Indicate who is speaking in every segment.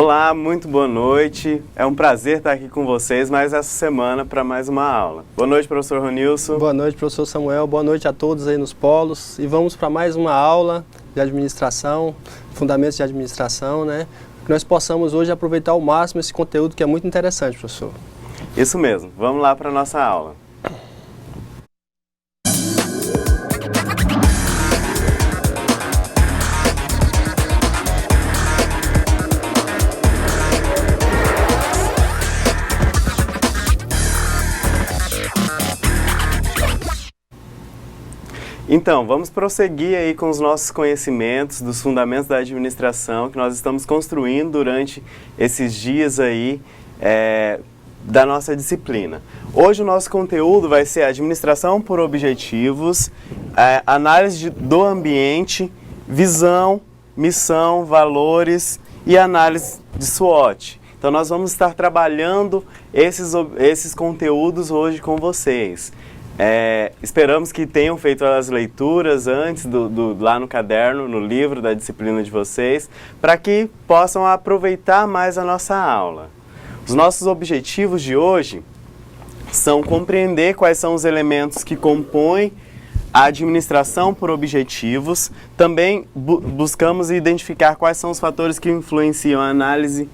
Speaker 1: Olá, muito boa noite. É um prazer estar aqui com vocês mais essa semana para mais uma aula. Boa noite, professor Ronilson.
Speaker 2: Boa noite, professor Samuel. Boa noite a todos aí nos polos. E vamos para mais uma aula de administração, fundamentos de administração, né? Que nós possamos hoje aproveitar ao máximo esse conteúdo que é muito interessante, professor.
Speaker 1: Isso mesmo. Vamos lá para a nossa aula. Então, vamos prosseguir aí com os nossos conhecimentos dos fundamentos da administração que nós estamos construindo durante esses dias aí da nossa disciplina. Hoje o nosso conteúdo vai ser administração por objetivos, análise do ambiente, visão, missão, valores e análise de SWOT. Então nós vamos estar trabalhando esses conteúdos hoje com vocês. Esperamos que tenham feito as leituras antes lá no caderno, no livro da disciplina de vocês, para que possam aproveitar mais a nossa aula. Os nossos objetivos de hoje são compreender quais são os elementos que compõem a administração por objetivos. Também buscamos identificar quais são os fatores que influenciam a análise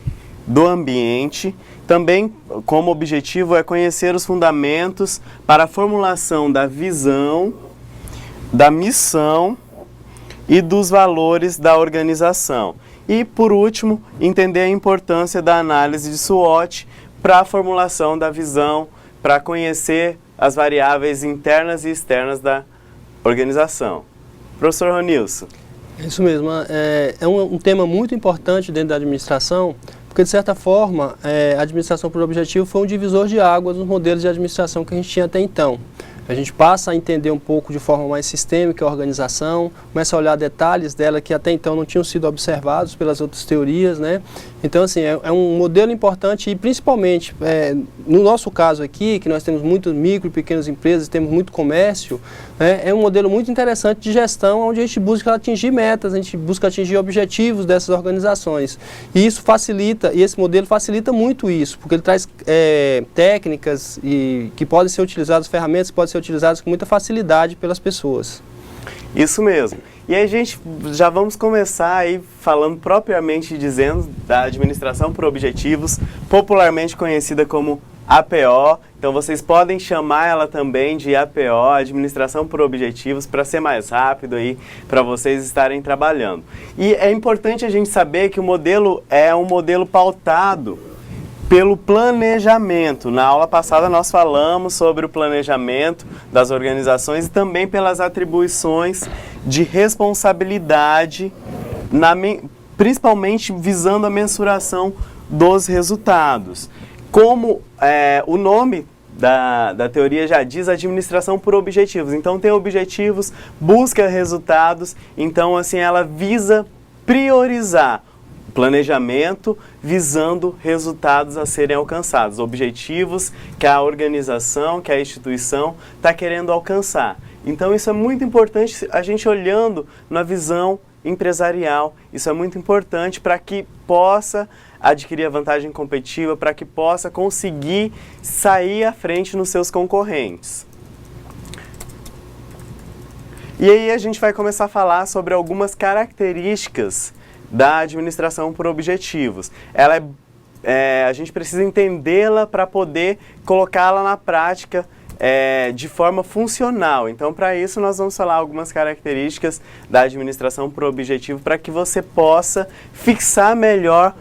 Speaker 1: do ambiente. Também, como objetivo, é conhecer os fundamentos para a formulação da visão, da missão e dos valores da organização. E, por último, entender a importância da análise de SWOT para a formulação da visão, para conhecer as variáveis internas e externas da organização. Professor Ronilson.
Speaker 2: Isso mesmo, é um tema muito importante dentro da administração, porque, de certa forma, a administração por objetivo foi um divisor de águas nos modelos de administração que a gente tinha até então. A gente passa a entender um pouco de forma mais sistêmica a organização, começa a olhar detalhes dela que até então não tinham sido observados pelas outras teorias, né? Então, assim, é um modelo importante e, principalmente, no nosso caso aqui, que nós temos muitas micro e pequenas empresas, temos muito comércio, né? É um modelo muito interessante de gestão, onde a gente busca atingir metas, a gente busca atingir objetivos dessas organizações. E isso facilita, e esse modelo facilita muito isso, porque ele traz técnicas que podem ser utilizadas, ferramentas que podem ser utilizadas com muita facilidade pelas pessoas.
Speaker 1: Isso mesmo. E aí, gente, já vamos começar aí falando propriamente dizendo da administração por objetivos, popularmente conhecida como APO. Então vocês podem chamar ela também de APO, administração por objetivos, para ser mais rápido aí, para vocês estarem trabalhando. E é importante a gente saber que o modelo é um modelo pautado pelo planejamento. Na aula passada nós falamos sobre o planejamento das organizações e também pelas atribuições de responsabilidade, principalmente visando a mensuração dos resultados. Como o nome da teoria já diz, administração por objetivos. Então tem objetivos, busca resultados, então assim ela visa priorizar planejamento visando resultados a serem alcançados, objetivos que a organização, que a instituição está querendo alcançar. Então isso é muito importante a gente olhando na visão empresarial, isso é muito importante para que possa adquirir a vantagem competitiva, para que possa conseguir sair à frente nos seus concorrentes. E aí a gente vai começar a falar sobre algumas características da administração por objetivos. A gente precisa entendê-la para poder colocá-la na prática de forma funcional. Então, para isso, nós vamos falar algumas características da administração por objetivo para que você possa fixar melhor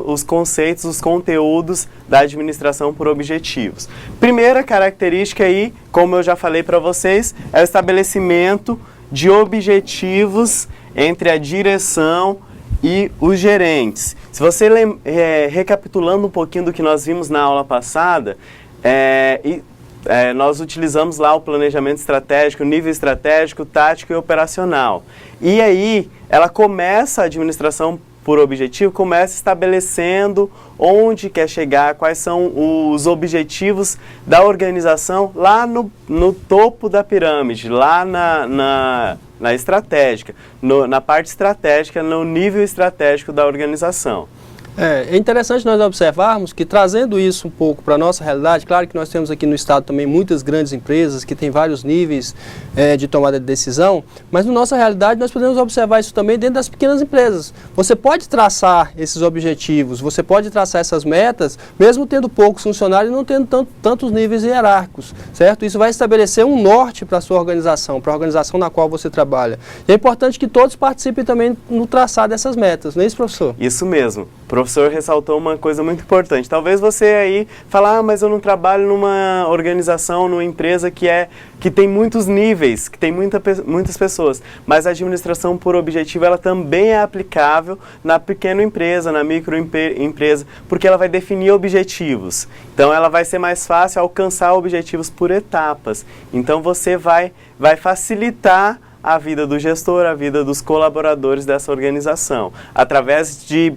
Speaker 1: os conceitos, os conteúdos da administração por objetivos. Primeira característica aí, como eu já falei para vocês, é o estabelecimento de objetivos entre a direção e os gerentes. Se você recapitulando um pouquinho do que nós vimos na aula passada, nós utilizamos lá o planejamento estratégico, nível estratégico, tático e operacional. E aí, a administração por objetivo, começa estabelecendo onde quer chegar, quais são os objetivos da organização lá no topo da pirâmide, lá na estratégica, na parte estratégica, no nível estratégico da organização.
Speaker 2: É interessante nós observarmos que, trazendo isso um pouco para a nossa realidade, claro que nós temos aqui no estado também muitas grandes empresas que têm vários níveis de tomada de decisão, mas na nossa realidade nós podemos observar isso também dentro das pequenas empresas. Você pode traçar esses objetivos, você pode traçar essas metas, mesmo tendo poucos funcionários e não tendo tantos níveis hierárquicos, certo? Isso vai estabelecer um norte para a sua organização, para a organização na qual você trabalha. E é importante que todos participem também no traçar dessas metas, não é isso, professor?
Speaker 1: Isso mesmo. O professor ressaltou uma coisa muito importante. Talvez você aí fale, mas eu não trabalho numa organização, numa empresa que tem muitos níveis, que tem muitas pessoas. Mas a administração por objetivo, ela também é aplicável na pequena empresa, na microempresa, porque ela vai definir objetivos. Então, ela vai ser mais fácil alcançar objetivos por etapas. Então, você vai facilitar a vida do gestor, a vida dos colaboradores dessa organização, através de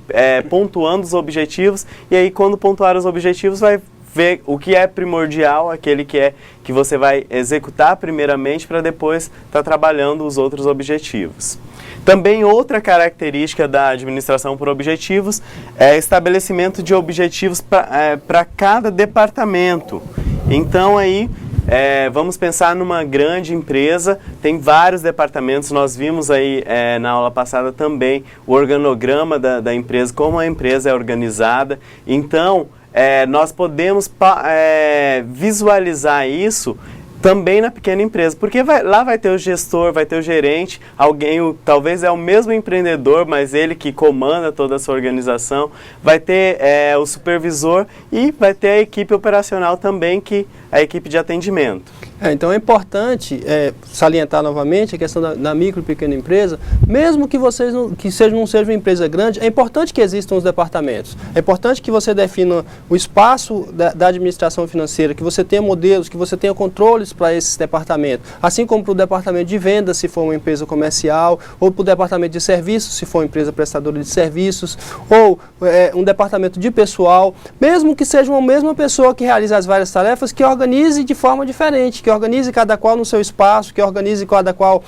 Speaker 1: pontuando os objetivos, e aí quando pontuar os objetivos vai ver o que é primordial, aquele que você vai executar primeiramente para depois estar trabalhando os outros objetivos. Também outra característica da administração por objetivos é estabelecimento de objetivos para cada departamento. Então aí vamos pensar numa grande empresa, tem vários departamentos, nós vimos aí na aula passada também o organograma da empresa, como a empresa é organizada. Então, nós podemos visualizar isso também na pequena empresa, porque lá vai ter o gestor, vai ter o gerente, talvez é o mesmo empreendedor, mas ele que comanda toda essa organização, vai ter o supervisor e vai ter a equipe operacional também, a equipe de atendimento.
Speaker 2: Então é importante salientar novamente a questão da micro e pequena empresa, mesmo que vocês não sejam uma empresa grande, é importante que existam os departamentos. É importante que você defina o espaço da administração financeira, que você tenha modelos, que você tenha controles para esses departamentos, assim como para o departamento de vendas, se for uma empresa comercial, ou para o departamento de serviços, se for uma empresa prestadora de serviços, ou um departamento de pessoal, mesmo que seja uma mesma pessoa que realize as várias tarefas, que organize de forma diferente, que organize cada qual no seu espaço, que organize cada qual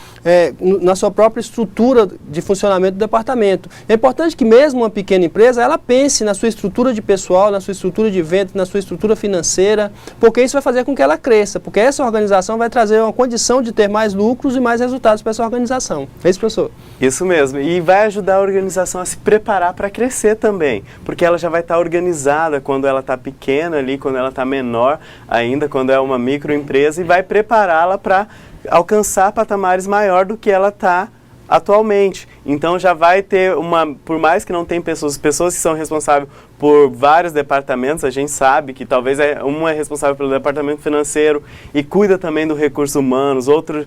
Speaker 2: na sua própria estrutura de funcionamento do departamento. É importante que mesmo uma pequena empresa, ela pense na sua estrutura de pessoal, na sua estrutura de vendas, na sua estrutura financeira, porque isso vai fazer com que ela cresça, porque essa organização vai trazer uma condição de ter mais lucros e mais resultados para essa organização. É isso, professor?
Speaker 1: Isso mesmo, e vai ajudar a organização a se preparar para crescer também, porque ela já vai estar organizada quando ela está pequena ali, quando ela está menor ainda, quando é uma microempresa, e vai prepará-la para alcançar patamares maior do que ela está atualmente. Então já vai ter por mais que não tenha pessoas que são responsáveis por vários departamentos, a gente sabe que talvez uma é responsável pelo departamento financeiro e cuida também do recursos humanos, outro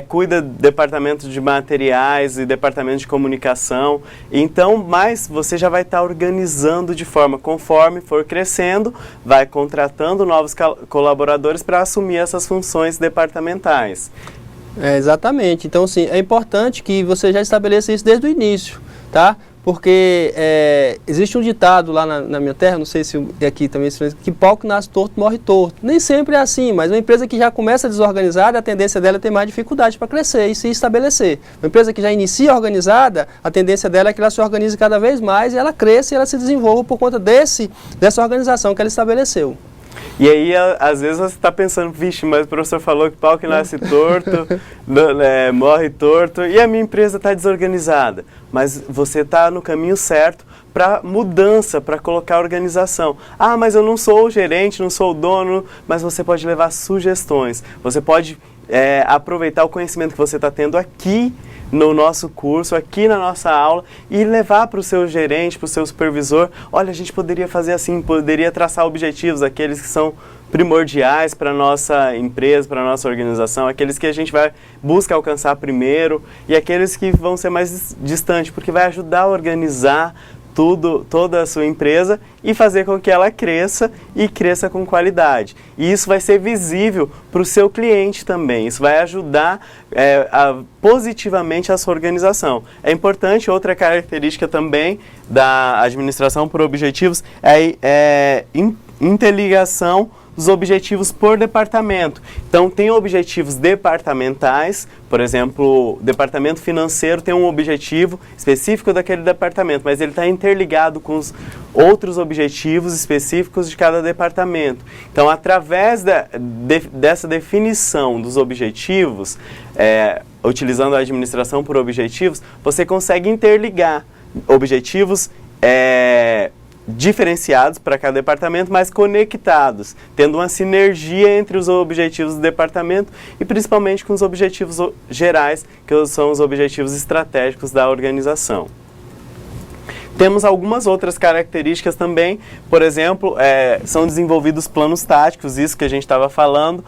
Speaker 1: cuida do departamento de materiais e departamento de comunicação. Então, mas você já vai estar organizando de forma, conforme for crescendo, vai contratando novos colaboradores para assumir essas funções departamentais.
Speaker 2: Exatamente. Então, sim, é importante que você já estabeleça isso desde o início, tá? Porque existe um ditado lá na minha terra, não sei se aqui também, que pau que nasce torto morre torto. Nem sempre é assim, mas uma empresa que já começa desorganizada, a tendência dela é ter mais dificuldade para crescer e se estabelecer. Uma empresa que já inicia organizada, a tendência dela é que ela se organize cada vez mais e ela cresça e ela se desenvolva por conta dessa organização que ela estabeleceu.
Speaker 1: E aí, às vezes você está pensando, vixe, mas o professor falou que pau que nasce torto, morre torto, e a minha empresa está desorganizada. Mas você está no caminho certo para mudança, para colocar organização. Ah, mas eu não sou o gerente, não sou o dono, mas você pode levar sugestões. Você pode aproveitar o conhecimento que você está tendo aqui no nosso curso, aqui na nossa aula, e levar para o seu gerente, para o seu supervisor, olha, a gente poderia fazer assim, poderia traçar objetivos, aqueles que são primordiais para a nossa empresa, para a nossa organização, aqueles que a gente busca alcançar primeiro e aqueles que vão ser mais distantes, porque vai ajudar a organizar toda a sua empresa e fazer com que ela cresça e cresça com qualidade. E isso vai ser visível para o seu cliente também, isso vai ajudar positivamente a sua organização. É importante, outra característica também da administração por objetivos é interligação os objetivos por departamento. Então, tem objetivos departamentais, por exemplo, o departamento financeiro tem um objetivo específico daquele departamento, mas ele está interligado com os outros objetivos específicos de cada departamento. Então, através dessa definição dos objetivos, utilizando a administração por objetivos, você consegue interligar objetivos diferenciados para cada departamento, mas conectados, tendo uma sinergia entre os objetivos do departamento e principalmente com os objetivos gerais, que são os objetivos estratégicos da organização. Temos algumas outras características também, por exemplo, são desenvolvidos planos táticos, isso que a gente estava falando,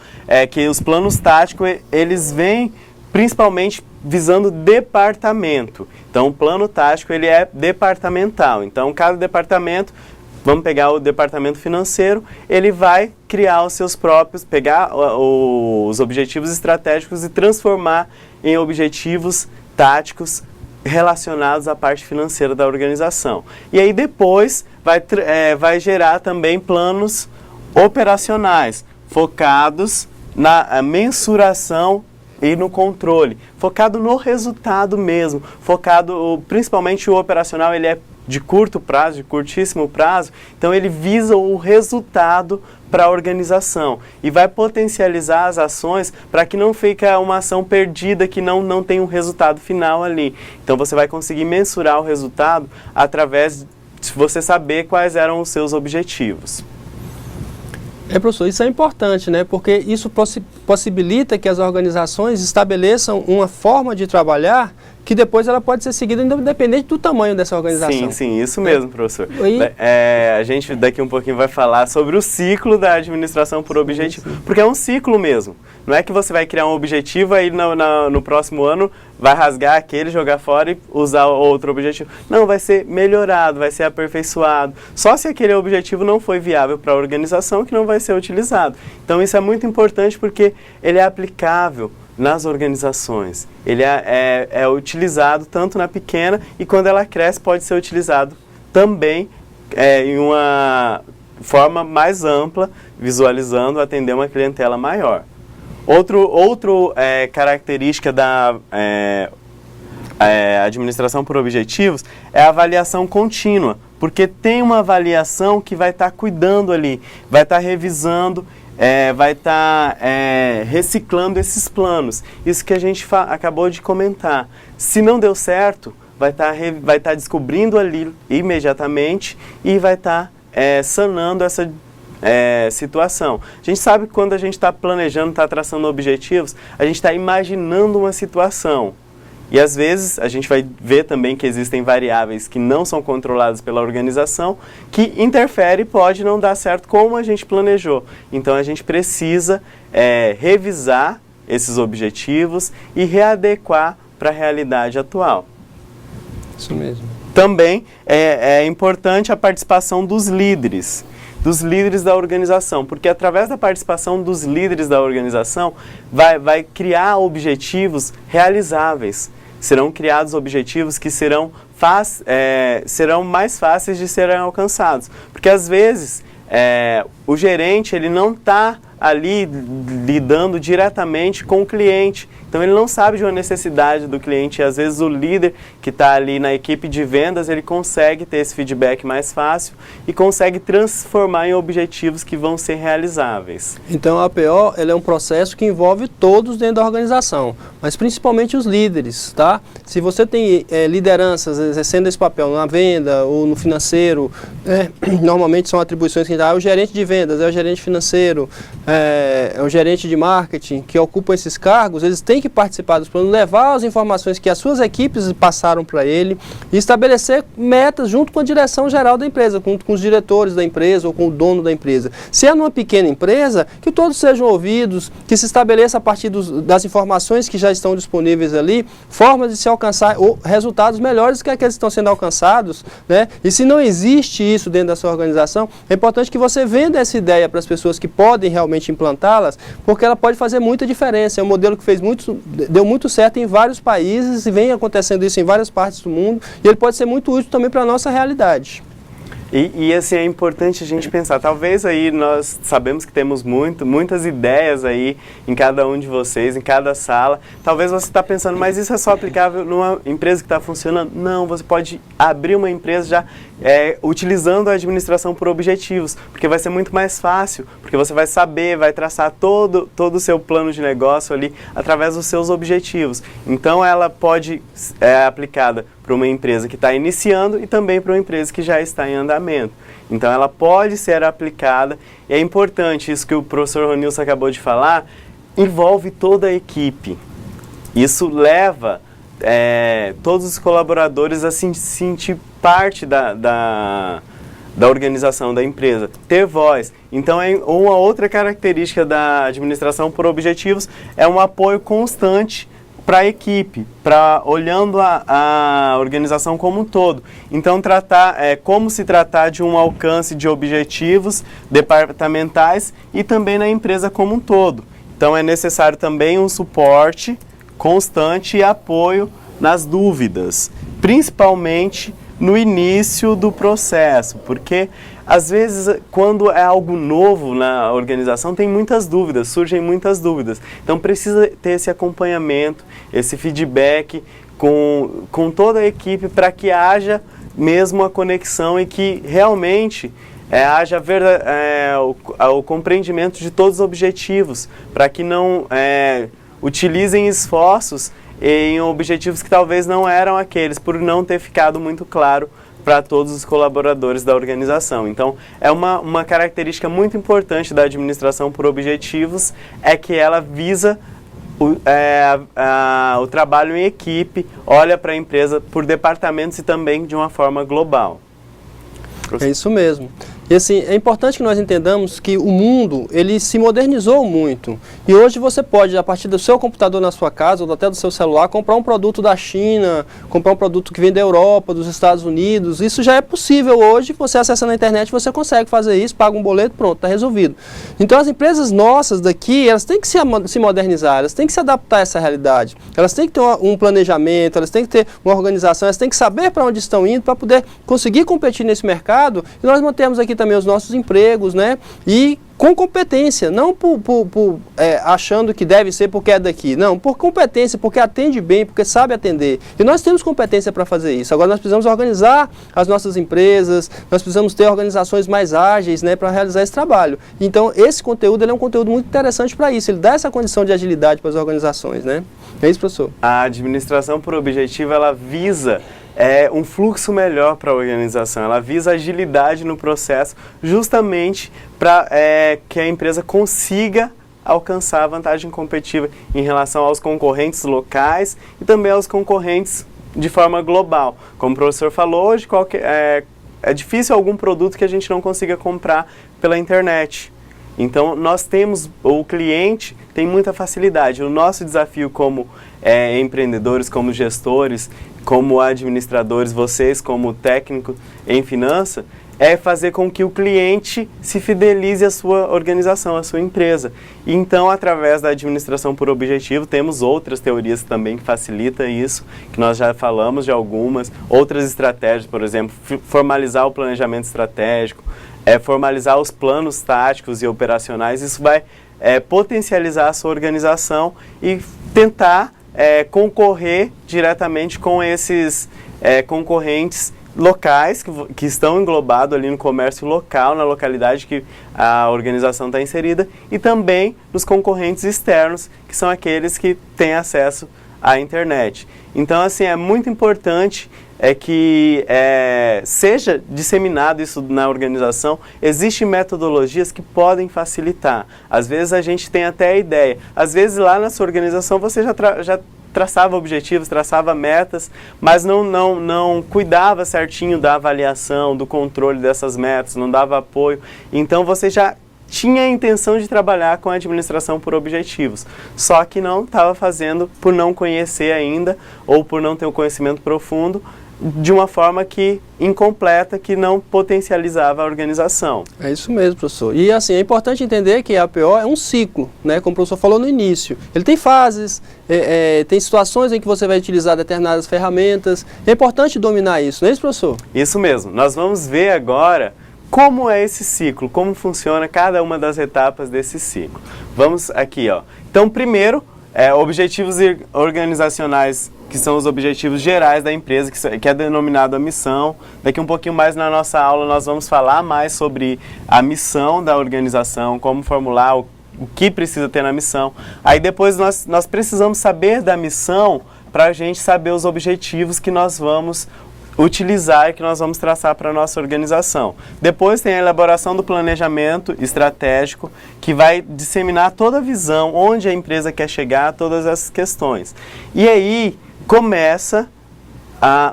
Speaker 1: que os planos táticos, eles vêm principalmente visando departamento. Então, o plano tático, ele é departamental. Então, cada departamento, vamos pegar o departamento financeiro, ele vai criar os seus próprios, pegar os objetivos estratégicos e transformar em objetivos táticos relacionados à parte financeira da organização. E aí, depois, vai gerar também planos operacionais, focados na mensuração e no controle, focado no resultado mesmo, focado, principalmente o operacional, ele é de curto prazo, de curtíssimo prazo, então ele visa o resultado para a organização e vai potencializar as ações para que não fique uma ação perdida que não tem um resultado final ali. Então você vai conseguir mensurar o resultado através de você saber quais eram os seus objetivos.
Speaker 2: Professor, isso é importante, né? Porque isso possibilita que as organizações estabeleçam uma forma de trabalhar que depois ela pode ser seguida independente do tamanho dessa organização.
Speaker 1: Sim, isso mesmo, professor. A gente daqui um pouquinho vai falar sobre o ciclo da administração por objetivo, porque é um ciclo mesmo. Não é que você vai criar um objetivo aí no próximo ano vai rasgar aquele, jogar fora e usar outro objetivo. Não, vai ser melhorado, vai ser aperfeiçoado. Só se aquele objetivo não foi viável para a organização que não vai ser utilizado. Então isso é muito importante porque ele é aplicável nas organizações. Ele é utilizado tanto na pequena e quando ela cresce pode ser utilizado também em uma forma mais ampla, visualizando atender uma clientela maior. Outro característica da administração por objetivos é a avaliação contínua, porque tem uma avaliação que vai estar cuidando ali, vai estar revisando, vai estar reciclando esses planos. Isso que a gente acabou de comentar. Se não deu certo, vai estar descobrindo ali imediatamente e vai estar sanando essa situação. A gente sabe que quando a gente está planejando, está traçando objetivos, a gente está imaginando uma situação. E às vezes a gente vai ver também que existem variáveis que não são controladas pela organização, que interfere e pode não dar certo como a gente planejou. Então a gente precisa revisar esses objetivos e readequar para a realidade atual.
Speaker 2: Isso mesmo.
Speaker 1: Também é importante a participação dos líderes da organização, porque através da participação dos líderes da organização vai criar objetivos realizáveis. Serão criados objetivos que serão mais fáceis de serem alcançados. Porque às vezes o gerente ele não está ali lidando diretamente com o cliente. Então ele não sabe de uma necessidade do cliente e às vezes o líder que está ali na equipe de vendas, ele consegue ter esse feedback mais fácil e consegue transformar em objetivos que vão ser realizáveis.
Speaker 2: Então a APO ela é um processo que envolve todos dentro da organização, mas principalmente os líderes, tá? Se você tem lideranças exercendo esse papel na venda ou no financeiro, normalmente são atribuições que é o gerente de vendas, é o gerente financeiro, é o gerente de marketing que ocupam esses cargos, eles têm que participar dos planos, levar as informações que as suas equipes passaram para ele e estabelecer metas junto com a direção geral da empresa, junto com os diretores da empresa ou com o dono da empresa. Se é numa pequena empresa, que todos sejam ouvidos, que se estabeleça a partir das informações que já estão disponíveis ali, formas de se alcançar resultados melhores que aqueles que estão sendo alcançados, né? E se não existe isso dentro da sua organização, é importante que você venda essa ideia para as pessoas que podem realmente implantá-las, porque ela pode fazer muita diferença. É um modelo que deu muito certo em vários países e vem acontecendo isso em várias partes do mundo e ele pode ser muito útil também para a nossa realidade.
Speaker 1: E assim, é importante a gente pensar, talvez aí nós sabemos que temos muitas ideias aí em cada um de vocês, em cada sala. Talvez você está pensando, mas isso é só aplicável numa empresa que está funcionando? Não, você pode abrir uma empresa já utilizando a administração por objetivos, porque vai ser muito mais fácil, porque você vai saber, vai traçar todo o seu plano de negócio ali através dos seus objetivos. Então ela pode ser aplicada para uma empresa que está iniciando e também para uma empresa que já está em andamento. Então ela pode ser aplicada, e é importante isso que o professor Ronilson acabou de falar, envolve toda a equipe. Isso leva todos os colaboradores a se sentir parte da organização da empresa, ter voz. Então, uma outra característica da administração por objetivos é um apoio constante para a equipe, olhando a organização como um todo. Então, como se tratar de um alcance de objetivos departamentais e também na empresa como um todo. Então, é necessário também um suporte constante e apoio nas dúvidas, principalmente no início do processo, porque às vezes quando é algo novo na organização tem muitas dúvidas, surgem muitas dúvidas. Então precisa ter esse acompanhamento, esse feedback com toda a equipe para que haja mesmo a conexão e que realmente haja o compreendimento de todos os objetivos, para que não utilizem esforços em objetivos que talvez não eram aqueles, por não ter ficado muito claro para todos os colaboradores da organização. Então, é uma característica muito importante da administração por objetivos, é que ela visa o trabalho em equipe, olha para a empresa por departamentos e também de uma forma global.
Speaker 2: É isso mesmo. E assim, é importante que nós entendamos que o mundo, ele se modernizou muito. E hoje você pode, a partir do seu computador na sua casa, ou até do seu celular, comprar um produto da China, comprar um produto que vem da Europa, dos Estados Unidos. Isso já é possível hoje, você acessando a internet, você consegue fazer isso, paga um boleto, pronto, está resolvido. Então as empresas nossas daqui, elas têm que se modernizar, elas têm que se adaptar a essa realidade. Elas têm que ter um planejamento, elas têm que ter uma organização, elas têm que saber para onde estão indo para poder conseguir competir nesse mercado. E nós mantemos aqui também os nossos empregos, né? E com competência, não achando que deve ser porque é daqui, não, por competência, porque atende bem, porque sabe atender. E nós temos competência para fazer isso. Agora nós precisamos organizar as nossas empresas, nós precisamos ter organizações mais ágeis, né, para realizar esse trabalho. Então esse conteúdo ele é um conteúdo muito interessante para isso, ele dá essa condição de agilidade para as organizações, né? É isso, professor?
Speaker 1: A administração por objetivo, ela visa um fluxo melhor para a organização, ela visa agilidade no processo, justamente para que a empresa consiga alcançar a vantagem competitiva em relação aos concorrentes locais e também aos concorrentes de forma global. Como o professor falou, hoje é difícil algum produto que a gente não consiga comprar pela internet. Então, o cliente tem muita facilidade. O nosso desafio como empreendedores, como gestores, como administradores, vocês como técnico em finança, é fazer com que o cliente se fidelize à sua organização, à sua empresa. Então, através da administração por objetivo, temos outras teorias também que facilitam isso, que nós já falamos de algumas, outras estratégias, por exemplo, formalizar o planejamento estratégico, formalizar os planos táticos e operacionais. Isso vai potencializar a sua organização e tentar concorrer diretamente com esses concorrentes locais que estão englobados ali no comércio local, na localidade que a organização está inserida, e também nos concorrentes externos, que são aqueles que têm acesso à internet. Então, assim, é muito importante que seja disseminado isso na organização. Existem metodologias que podem facilitar. Às vezes a gente tem até a ideia. Às vezes lá na sua organização você já traçava objetivos, traçava metas, mas não cuidava certinho da avaliação, do controle dessas metas, não dava apoio. Então você já tinha a intenção de trabalhar com a administração por objetivos, só que não estava fazendo por não conhecer ainda ou por não ter um conhecimento profundo de uma forma que incompleta, que não potencializava a organização.
Speaker 2: É isso mesmo, professor. E assim, é importante entender que a APO é um ciclo, né? Como o professor falou no início. Ele tem fases, tem situações em que você vai utilizar determinadas ferramentas. É importante dominar isso, não é isso, professor?
Speaker 1: Isso mesmo. Nós vamos ver agora como é esse ciclo, como funciona cada uma das etapas desse ciclo. Vamos aqui, ó. Então, primeiro, objetivos organizacionais, que são os objetivos gerais da empresa, que é denominado a missão. Daqui um pouquinho mais na nossa aula nós vamos falar mais sobre a missão da organização, como formular o que precisa ter na missão. Aí depois nós precisamos saber da missão para a gente saber os objetivos que nós vamos utilizar e que nós vamos traçar para a nossa organização. Depois tem a elaboração do planejamento estratégico, que vai disseminar toda a visão, onde a empresa quer chegar, todas essas questões. E aí começa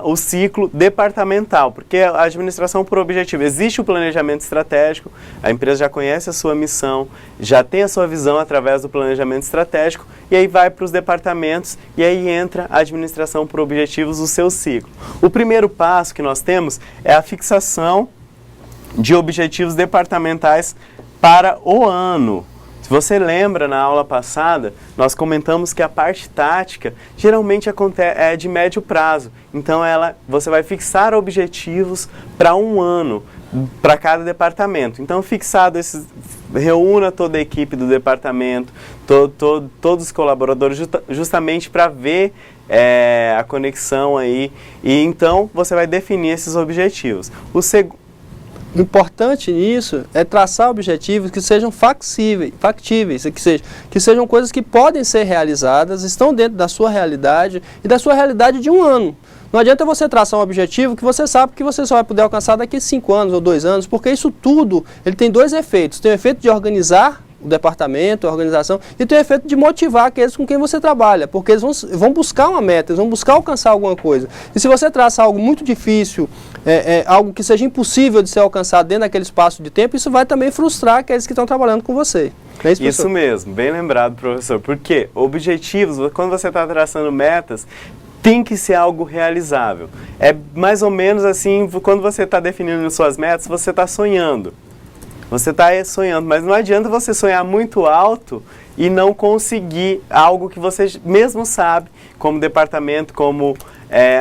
Speaker 1: o ciclo departamental, porque a administração por objetivo, existe o planejamento estratégico, a empresa já conhece a sua missão, já tem a sua visão através do planejamento estratégico, e aí vai para os departamentos, e aí entra a administração por objetivos, o seu ciclo. O primeiro passo que nós temos é a fixação de objetivos departamentais para o ano. Se você lembra, na aula passada, nós comentamos que a parte tática geralmente é de médio prazo. Então, você vai fixar objetivos para um ano, para cada departamento. Então, reúna toda a equipe do departamento, todos os colaboradores, justamente para ver a conexão aí. E então, você vai definir esses objetivos.
Speaker 2: O importante nisso é traçar objetivos que sejam factíveis, que sejam coisas que podem ser realizadas, estão dentro da sua realidade e da sua realidade de um ano. Não adianta você traçar um objetivo que você sabe que você só vai poder alcançar daqui a 5 anos ou 2 anos, porque isso tudo ele tem 2 efeitos. Tem o efeito de organizar o departamento, a organização, e tem o efeito de motivar aqueles com quem você trabalha, porque eles vão buscar uma meta, eles vão buscar alcançar alguma coisa. E se você traça algo muito difícil, algo que seja impossível de ser alcançado dentro daquele espaço de tempo, isso vai também frustrar aqueles que estão trabalhando com você. É isso,
Speaker 1: isso mesmo, bem lembrado, professor, porque objetivos, quando você está traçando metas, tem que ser algo realizável. É mais ou menos assim, quando você está definindo suas metas, você está sonhando. Você está sonhando, mas não adianta você sonhar muito alto e não conseguir algo que você mesmo sabe, como departamento, como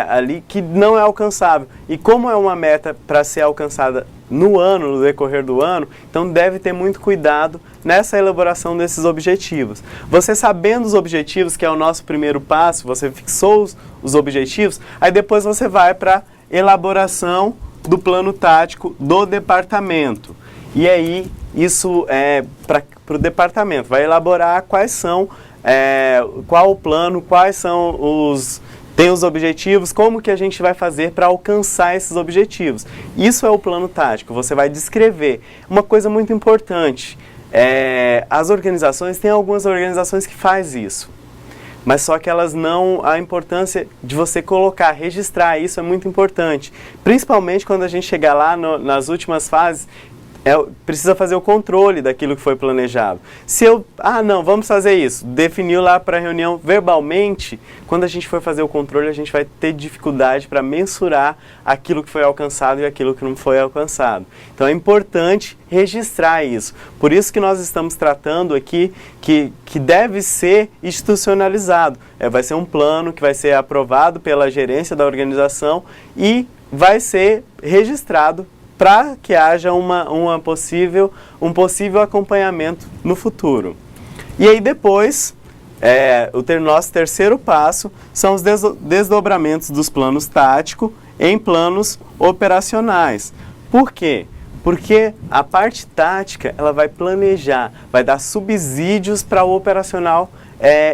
Speaker 1: ali, que não é alcançável. E como é uma meta para ser alcançada no decorrer do ano, então deve ter muito cuidado nessa elaboração desses objetivos. Você sabendo os objetivos, que é o nosso primeiro passo, você fixou os objetivos, aí depois você vai para a elaboração do plano tático do departamento. E aí, isso é para o departamento, vai elaborar qual o plano, tem os objetivos, como que a gente vai fazer para alcançar esses objetivos. Isso é o plano tático, você vai descrever. Uma coisa muito importante, tem algumas organizações que fazem isso, mas só que elas não, a importância de você registrar isso é muito importante, principalmente quando a gente chegar lá nas últimas fases, precisa fazer o controle daquilo que foi planejado. Não, vamos fazer isso, definiu lá para a reunião verbalmente, quando a gente for fazer o controle, a gente vai ter dificuldade para mensurar aquilo que foi alcançado e aquilo que não foi alcançado. Então é importante registrar isso. Por isso que nós estamos tratando aqui que deve ser institucionalizado. Vai ser um plano que vai ser aprovado pela gerência da organização e vai ser registrado para que haja um possível acompanhamento no futuro. E aí depois, o nosso terceiro passo são os desdobramentos dos planos táticos em planos operacionais. Por quê? Porque a parte tática ela vai planejar, vai dar subsídios para o operacional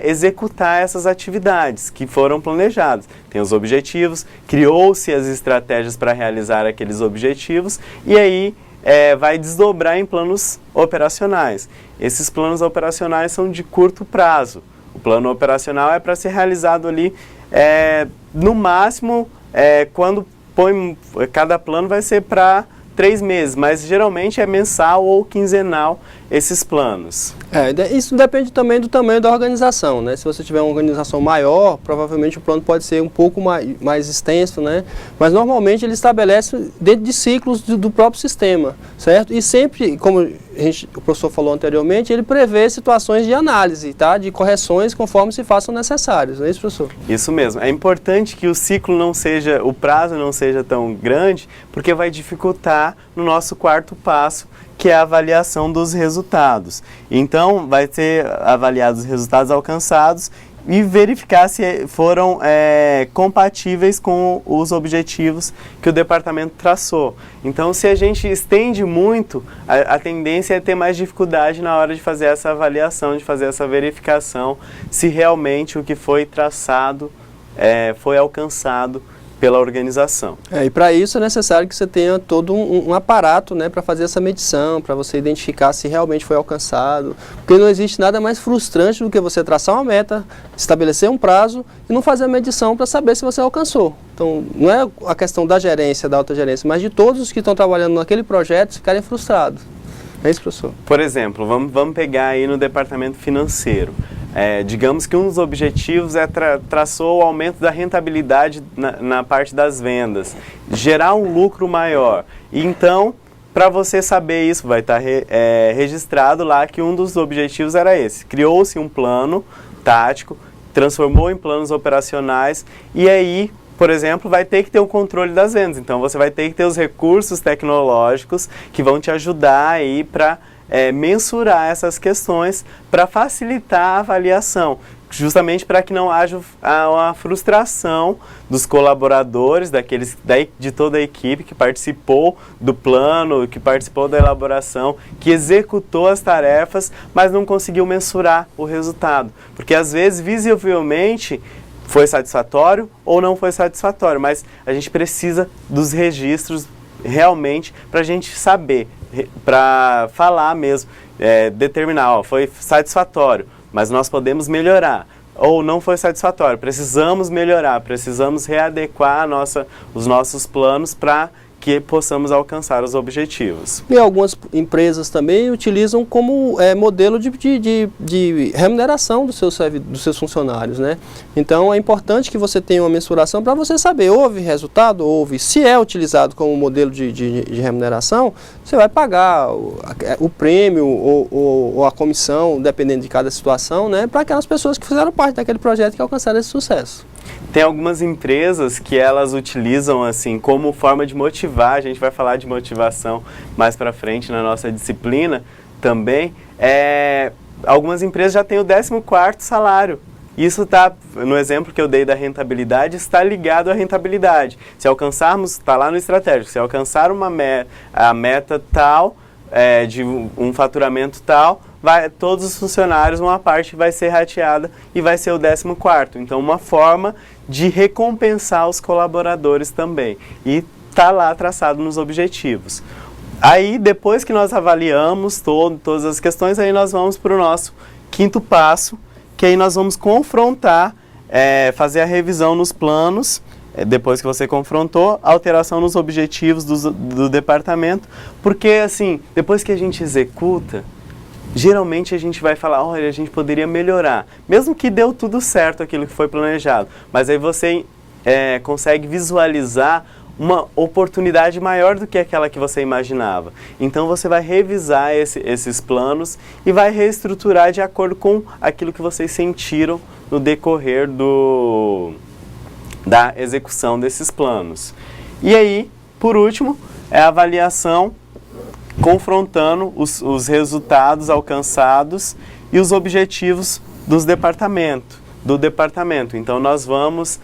Speaker 1: executar essas atividades que foram planejadas. Tem os objetivos, criou-se as estratégias para realizar aqueles objetivos e aí vai desdobrar em planos operacionais. Esses planos operacionais são de curto prazo. O plano operacional é para ser realizado ali, no máximo, quando cada plano vai ser para 3 meses, mas geralmente é mensal ou quinzenal esses planos.
Speaker 2: Isso depende também do tamanho da organização, né? Se você tiver uma organização maior, provavelmente o plano pode ser um pouco mais extenso, né? Mas normalmente ele estabelece dentro de ciclos do próprio sistema, certo? E sempre, como o professor falou anteriormente, ele prevê situações de análise, tá? De correções conforme se façam necessários, não é isso, professor?
Speaker 1: Isso mesmo. É importante que o ciclo não seja, o prazo não seja tão grande, porque vai dificultar no nosso quarto passo, que é a avaliação dos resultados. Então, vai ser avaliados os resultados alcançados e verificar se foram compatíveis com os objetivos que o departamento traçou. Então, se a gente estende muito, a tendência é ter mais dificuldade na hora de fazer essa avaliação, de fazer essa verificação, se realmente o que foi traçado foi alcançado pela organização.
Speaker 2: E para isso é necessário que você tenha todo um aparato, né, para fazer essa medição, para você identificar se realmente foi alcançado, porque não existe nada mais frustrante do que você traçar uma meta, estabelecer um prazo e não fazer a medição para saber se você alcançou. Então, não é a questão da gerência, da alta gerência, mas de todos os que estão trabalhando naquele projeto ficarem frustrados. É isso, professor?
Speaker 1: Por exemplo, vamos pegar aí no departamento financeiro. Digamos que um dos objetivos traçou o aumento da rentabilidade na parte das vendas, gerar um lucro maior. Então, para você saber isso, vai estar registrado lá que um dos objetivos era esse. Criou-se um plano tático, transformou em planos operacionais e aí, por exemplo, vai ter que ter o controle das vendas. Então, você vai ter que ter os recursos tecnológicos que vão te ajudar aí para mensurar essas questões para facilitar a avaliação, justamente para que não haja uma frustração dos colaboradores, de toda a equipe que participou do plano, que participou da elaboração, que executou as tarefas, mas não conseguiu mensurar o resultado. Porque às vezes, visivelmente, foi satisfatório ou não foi satisfatório, mas a gente precisa dos registros realmente para a gente saber, para falar mesmo, determinar, foi satisfatório, mas nós podemos melhorar, ou não foi satisfatório, precisamos melhorar, precisamos readequar os nossos planos para que possamos alcançar os objetivos.
Speaker 2: E algumas empresas também utilizam como modelo de remuneração dos seus funcionários, né? Então é importante que você tenha uma mensuração para você saber, houve resultado, houve. Se é utilizado como modelo de remuneração, você vai pagar o prêmio ou a comissão, dependendo de cada situação, né? Para aquelas pessoas que fizeram parte daquele projeto que alcançaram esse sucesso.
Speaker 1: Tem algumas empresas que elas utilizam assim como forma de motivar, a gente vai falar de motivação mais para frente na nossa disciplina também, algumas empresas já têm o 14º salário. Isso está, no exemplo que eu dei da rentabilidade, está ligado à rentabilidade. Se alcançarmos, está lá no estratégico, se alcançar a meta tal, de um faturamento tal, todos os funcionários, uma parte vai ser rateada e vai ser o 14º. Então, uma forma de recompensar os colaboradores também. E está lá traçado nos objetivos. Aí, depois que nós avaliamos todas as questões, aí nós vamos para o nosso 5º passo, que aí nós vamos confrontar, fazer a revisão nos planos, depois que você confrontou, alteração nos objetivos do departamento, porque assim, depois que a gente executa, geralmente a gente vai falar, olha, a gente poderia melhorar, mesmo que deu tudo certo aquilo que foi planejado, mas aí você consegue visualizar uma oportunidade maior do que aquela que você imaginava. Então você vai revisar esses planos e vai reestruturar de acordo com aquilo que vocês sentiram no decorrer da execução desses planos. E aí, por último, é a avaliação confrontando os resultados alcançados e os objetivos do departamento. Então, nós vamos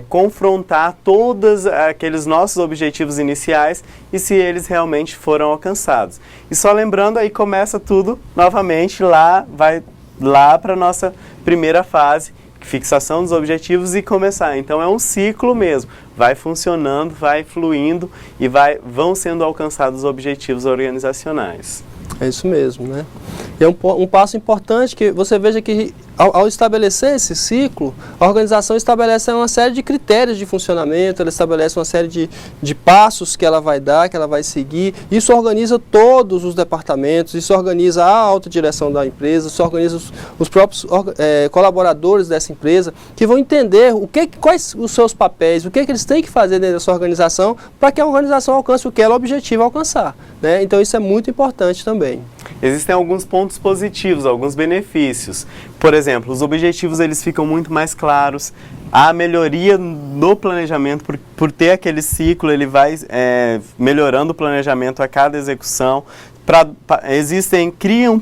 Speaker 1: confrontar todos aqueles nossos objetivos iniciais e se eles realmente foram alcançados. E só lembrando, aí começa tudo novamente, vai lá para a nossa primeira fase, fixação dos objetivos e começar. Então é um ciclo mesmo, vai funcionando, vai fluindo e vão sendo alcançados os objetivos organizacionais.
Speaker 2: É isso mesmo, né? E é um passo importante que você veja que Ao estabelecer esse ciclo, a organização estabelece uma série de critérios de funcionamento, ela estabelece uma série de passos que ela vai dar, que ela vai seguir. Isso organiza todos os departamentos, isso organiza a alta direção da empresa, isso organiza os próprios colaboradores dessa empresa, que vão entender quais os seus papéis, o que eles têm que fazer dentro dessa organização para que a organização alcance o que ela objetiva alcançar, né? Então isso é muito importante também.
Speaker 1: Existem alguns pontos positivos, alguns benefícios. Por exemplo, os objetivos eles ficam muito mais claros. A melhoria no planejamento, por ter aquele ciclo, ele vai melhorando o planejamento a cada execução. Criam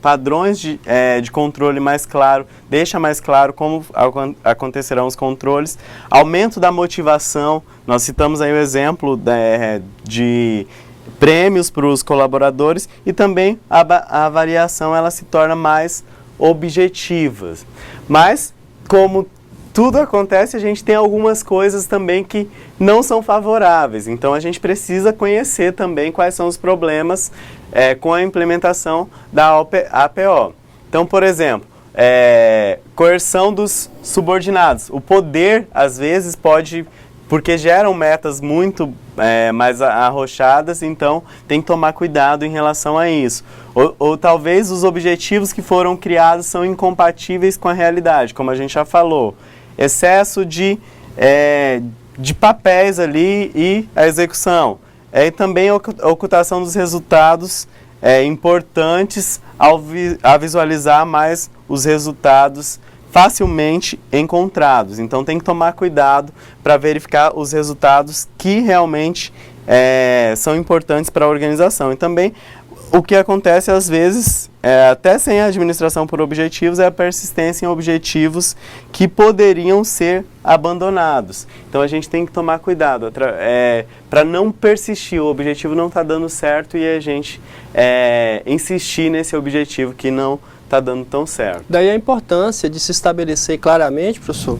Speaker 1: padrões de controle mais claro, deixa mais claro como acontecerão os controles. Aumento da motivação, nós citamos aí o exemplo de prêmios para os colaboradores e também a avaliação ela se torna mais objetiva. Mas, como tudo acontece, a gente tem algumas coisas também que não são favoráveis. Então, a gente precisa conhecer também quais são os problemas com a implementação da APO. Então, por exemplo, coerção dos subordinados. O poder, às vezes, porque geram metas muito mais arrochadas, então tem que tomar cuidado em relação a isso. Ou talvez os objetivos que foram criados são incompatíveis com a realidade, como a gente já falou. Excesso de papéis ali e a execução. E também a ocultação dos resultados importantes a visualizar mais os resultados facilmente encontrados. Então tem que tomar cuidado para verificar os resultados que realmente são importantes para a organização. E também o que acontece às vezes, até sem a administração por objetivos, é a persistência em objetivos que poderiam ser abandonados. Então a gente tem que tomar cuidado para não persistir, o objetivo não está dando certo e a gente insistir nesse objetivo que não está dando tão certo.
Speaker 2: Daí a importância de se estabelecer claramente, professor,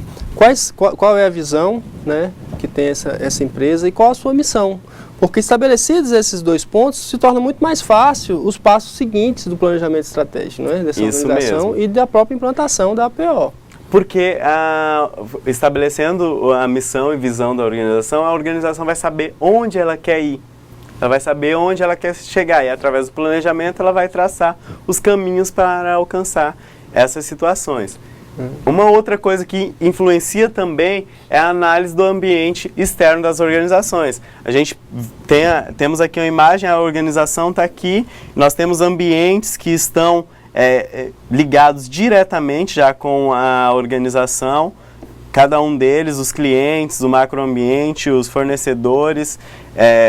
Speaker 2: qual é a visão, né, que tem essa empresa e qual a sua missão. Porque estabelecidos esses dois pontos, se torna muito mais fácil os passos seguintes do planejamento estratégico, né, dessa organização e da própria implantação da APO.
Speaker 1: Porque estabelecendo a missão e visão da organização, a organização vai saber onde ela quer ir. Ela vai saber onde ela quer chegar e, através do planejamento, ela vai traçar os caminhos para alcançar essas situações. Uma outra coisa que influencia também é a análise do ambiente externo das organizações. A gente temos aqui uma imagem, a organização está aqui, nós temos ambientes que estão ligados diretamente já com a organização, cada um deles, os clientes, o macroambiente, os fornecedores,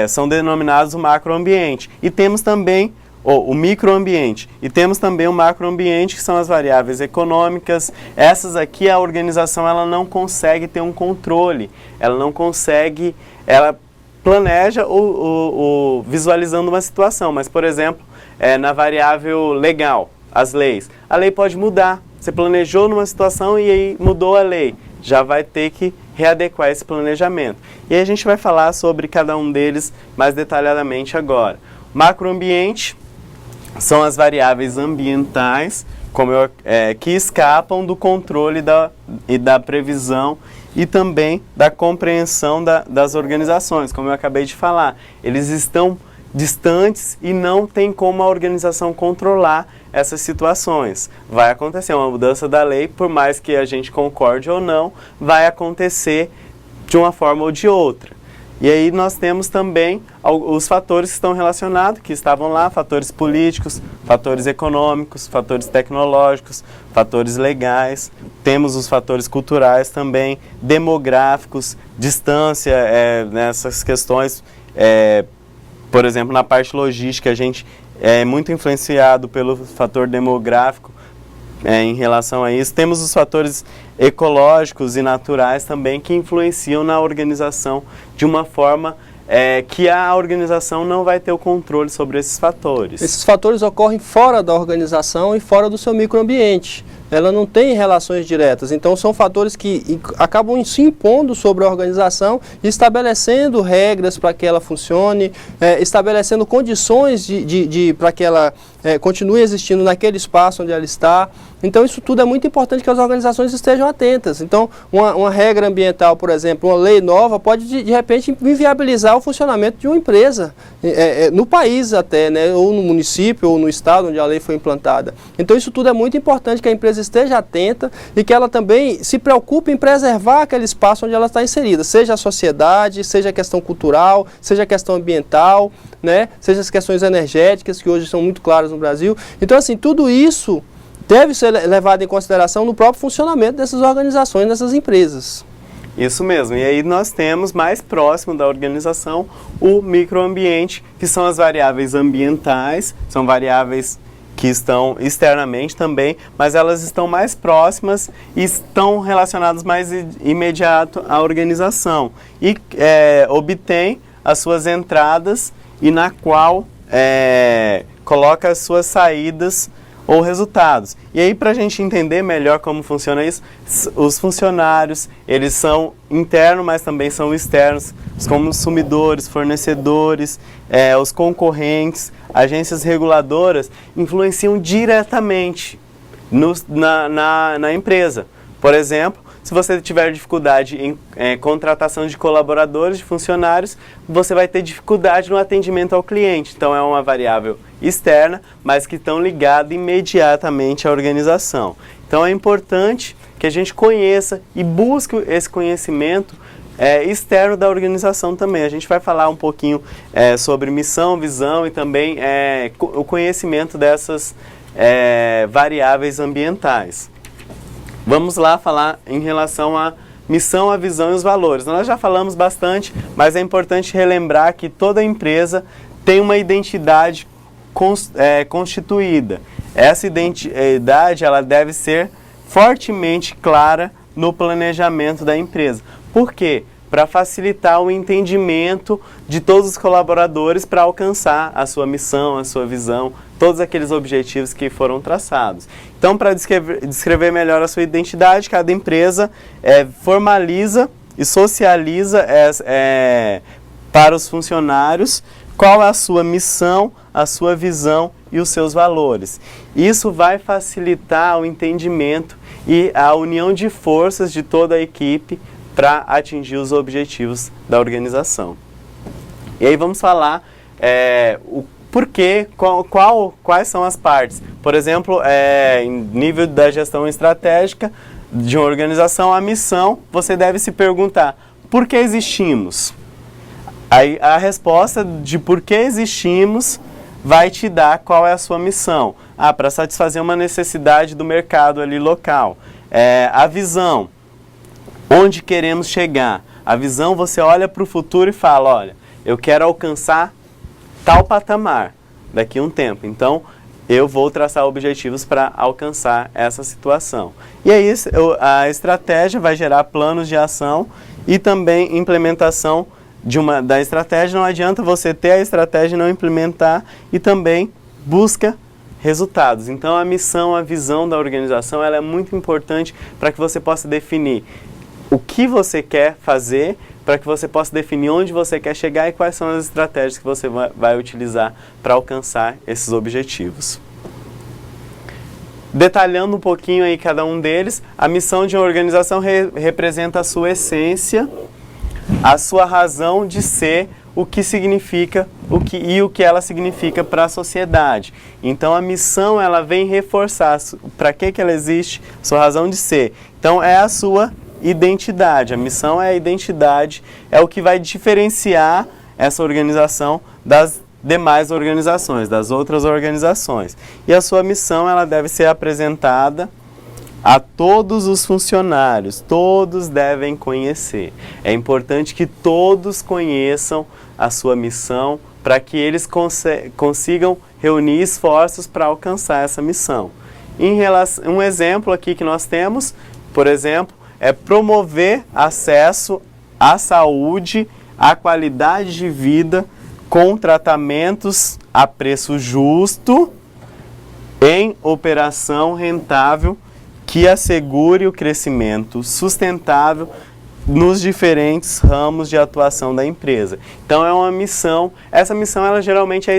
Speaker 1: são denominados o macroambiente. E temos também o microambiente. E temos também o macroambiente, que são as variáveis econômicas. Essas aqui, a organização ela não consegue ter um controle. Ela não consegue, ela planeja visualizando uma situação. Mas, por exemplo, na variável legal, as leis. A lei pode mudar. Você planejou numa situação e aí mudou a lei. Já vai ter que readequar esse planejamento. E aí a gente vai falar sobre cada um deles mais detalhadamente agora. Macroambiente são as variáveis ambientais que escapam do controle e da previsão e também da compreensão das organizações, como eu acabei de falar. Eles estão distantes e não tem como a organização controlar essas situações. Vai acontecer uma mudança da lei, por mais que a gente concorde ou não, vai acontecer de uma forma ou de outra. E aí nós temos também os fatores que estão relacionados, que estavam lá, fatores políticos, fatores econômicos, fatores tecnológicos, fatores legais, temos os fatores culturais também, demográficos, distância, nessas questões, por exemplo, na parte logística, a gente é muito influenciado pelo fator demográfico em relação a isso. Temos os fatores ecológicos e naturais também que influenciam na organização de uma forma que a organização não vai ter o controle sobre esses fatores.
Speaker 2: Esses fatores ocorrem fora da organização e fora do seu microambiente, ela não tem relações diretas. Então, são fatores que acabam se impondo sobre a organização, estabelecendo regras para que ela funcione, estabelecendo condições para que ela continue existindo naquele espaço onde ela está. Então, isso tudo é muito importante que as organizações estejam atentas. Então, uma regra ambiental, por exemplo, uma lei nova, pode, de repente, inviabilizar o funcionamento de uma empresa, no país até, né, ou no município, ou no estado onde a lei foi implantada. Então, isso tudo é muito importante que a empresa esteja atenta e que ela também se preocupe em preservar aquele espaço onde ela está inserida, seja a sociedade, seja a questão cultural, seja a questão ambiental, né, seja as questões energéticas, que hoje são muito claras no Brasil. Então, assim, tudo isso deve ser levado em consideração no próprio funcionamento dessas organizações, dessas empresas.
Speaker 1: Isso mesmo, e aí nós temos mais próximo da organização o microambiente, que são as variáveis ambientais, são variáveis que estão externamente também, mas elas estão mais próximas e estão relacionadas mais imediato à organização e obtém as suas entradas e na qual coloca as suas saídas ou resultados. E aí, para a gente entender melhor como funciona isso, os funcionários, eles são internos, mas também são externos, os consumidores, fornecedores, os concorrentes, agências reguladoras, influenciam diretamente na empresa. Por exemplo, se você tiver dificuldade em contratação de colaboradores, de funcionários, você vai ter dificuldade no atendimento ao cliente. Então, é uma variável externa, mas que estão ligadas imediatamente à organização. Então, é importante que a gente conheça e busque esse conhecimento externo da organização também. A gente vai falar um pouquinho sobre missão, visão e também o conhecimento dessas variáveis ambientais. Vamos lá falar em relação à missão, a visão e os valores. Nós já falamos bastante, mas é importante relembrar que toda empresa tem uma identidade constituída. Essa identidade ela deve ser fortemente clara no planejamento da empresa. Por quê? Para facilitar o entendimento de todos os colaboradores para alcançar a sua missão, a sua visão, todos aqueles objetivos que foram traçados. Então, para descrever melhor a sua identidade, cada empresa formaliza e socializa para os funcionários qual é a sua missão, a sua visão e os seus valores. Isso vai facilitar o entendimento e a união de forças de toda a equipe para atingir os objetivos da organização. E aí vamos falar o porquê, quais são as partes. Por exemplo, em nível da gestão estratégica de uma organização, a missão, você deve se perguntar, por que existimos? Aí a resposta de por que existimos vai te dar qual é a sua missão. Para satisfazer uma necessidade do mercado ali local. A visão. Onde queremos chegar? A visão, você olha para o futuro e fala, olha, eu quero alcançar tal patamar daqui a um tempo. Então, eu vou traçar objetivos para alcançar essa situação. E aí, a estratégia vai gerar planos de ação e também implementação da estratégia. Não adianta você ter a estratégia e não implementar, e também busca resultados. Então, a missão, a visão da organização, ela é muito importante para que você possa definir o que você quer fazer, para que você possa definir onde você quer chegar e quais são as estratégias que você vai utilizar para alcançar esses objetivos. Detalhando um pouquinho aí cada um deles, a missão de uma organização representa a sua essência, a sua razão de ser, o que significa, o que ela significa para a sociedade. Então a missão ela vem reforçar para que ela existe, sua razão de ser. Então é a sua identidade. A missão é a identidade, é o que vai diferenciar essa organização das demais organizações, das outras organizações. E a sua missão ela deve ser apresentada a todos os funcionários, todos devem conhecer. É importante que todos conheçam a sua missão para que eles consigam reunir esforços para alcançar essa missão. Um exemplo aqui que nós temos, por exemplo, é promover acesso à saúde, à qualidade de vida com tratamentos a preço justo, em operação rentável que assegure o crescimento sustentável nos diferentes ramos de atuação da empresa. Então é uma missão, essa missão ela geralmente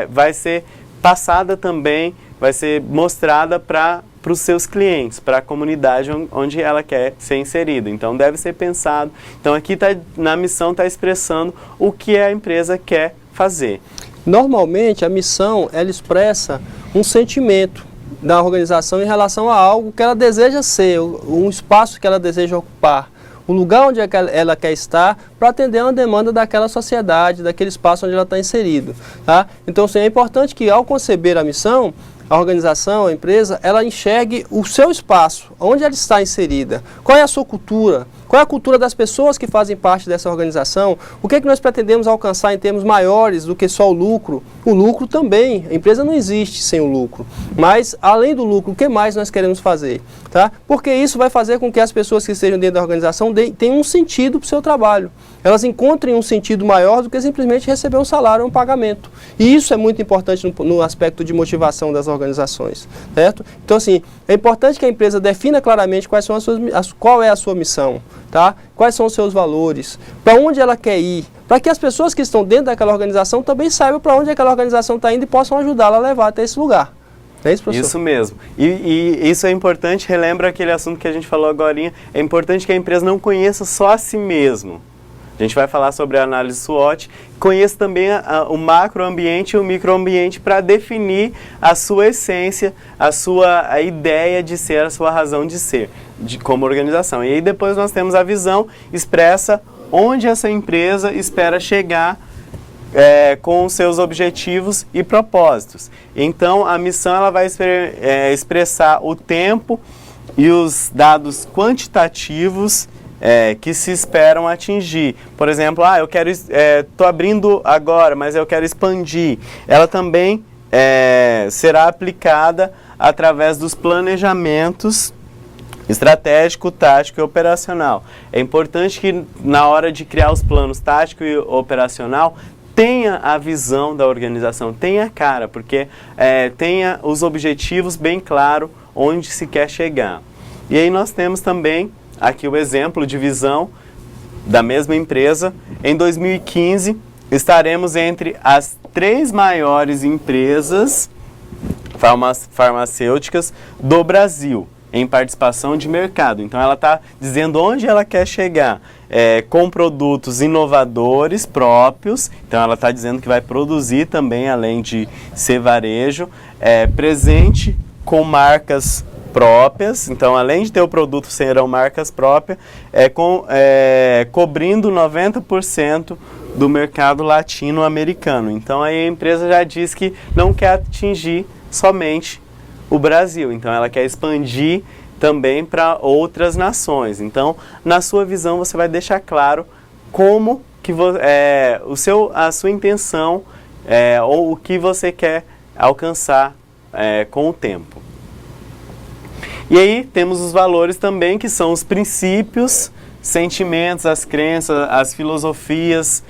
Speaker 1: vai ser passada também, vai ser mostrada para os seus clientes, para a comunidade onde ela quer ser inserida. Então deve ser pensado. Então aqui na missão está expressando o que a empresa quer fazer.
Speaker 2: Normalmente a missão ela expressa um sentimento da organização em relação a algo que ela deseja ser, um espaço que ela deseja ocupar, o lugar onde ela quer estar para atender a uma demanda daquela sociedade, daquele espaço onde ela está inserido. Tá? Então, assim, é importante que ao conceber a missão, a organização, a empresa, ela enxergue o seu espaço, onde ela está inserida, qual é a sua cultura, qual é a cultura das pessoas que fazem parte dessa organização, o que é que nós pretendemos alcançar em termos maiores do que só o lucro. O lucro também, a empresa não existe sem o lucro, mas além do lucro, o que mais nós queremos fazer? Tá? Porque isso vai fazer com que as pessoas que estejam dentro da organização tenham um sentido para o seu trabalho. Elas encontrem um sentido maior do que simplesmente receber um salário ou um pagamento. E isso é muito importante no aspecto de motivação das organizações, certo? Então, assim, é importante que a empresa defina claramente qual é a sua missão, tá? Quais são os seus valores, para onde ela quer ir, para que as pessoas que estão dentro daquela organização também saibam para onde aquela organização está indo e possam ajudá-la a levar até esse lugar. É isso, professor?
Speaker 1: Isso mesmo. E isso é importante, relembra aquele assunto que a gente falou agorinha, é importante que a empresa não conheça só a si mesmo. A gente vai falar sobre a análise SWOT, conheça também o macroambiente e o microambiente para definir a sua essência, a ideia de ser, a sua razão de ser, como organização. E aí depois nós temos a visão expressa onde essa empresa espera chegar com os seus objetivos e propósitos. Então a missão ela vai expressar o tempo e os dados quantitativos que se esperam atingir. Por exemplo, eu quero, estou abrindo agora, mas eu quero expandir. Ela também será aplicada através dos planejamentos estratégico, tático e operacional. É importante que na hora de criar os planos tático e operacional, tenha a visão da organização, tenha a cara, porque tenha os objetivos bem claro onde se quer chegar. E aí nós temos também aqui o exemplo de visão da mesma empresa. Em 2015, estaremos entre as 3 maiores empresas farmacêuticas do Brasil em participação de mercado. Então ela está dizendo onde ela quer chegar, com produtos inovadores próprios. Então ela está dizendo que vai produzir também, além de ser varejo, presente com marcas próprias. Então, além de ter o produto, serão marcas próprias, cobrindo 90% do mercado latino-americano. Então, aí a empresa já diz que não quer atingir somente o Brasil. Então, ela quer expandir também para outras nações. Então, na sua visão, você vai deixar claro como que a sua intenção ou o que você quer alcançar com o tempo. E aí temos os valores também, que são os princípios, sentimentos, as crenças, as filosofias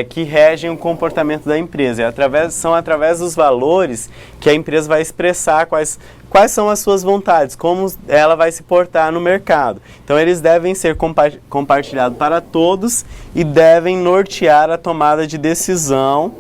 Speaker 1: que regem o comportamento da empresa. São através dos valores que a empresa vai expressar quais são as suas vontades, como ela vai se portar no mercado. Então eles devem ser compartilhados para todos e devem nortear a tomada de decisão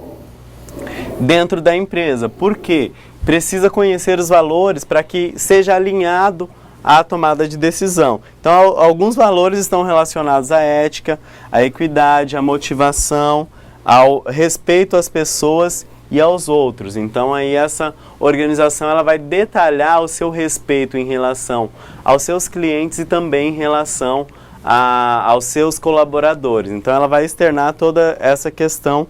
Speaker 1: dentro da empresa. Por quê? Precisa conhecer os valores para que seja alinhado à tomada de decisão. Então, alguns valores estão relacionados à ética, à equidade, à motivação, ao respeito às pessoas e aos outros. Então, aí essa organização ela vai detalhar o seu respeito em relação aos seus clientes e também em relação aos seus colaboradores. Então, ela vai externar toda essa questão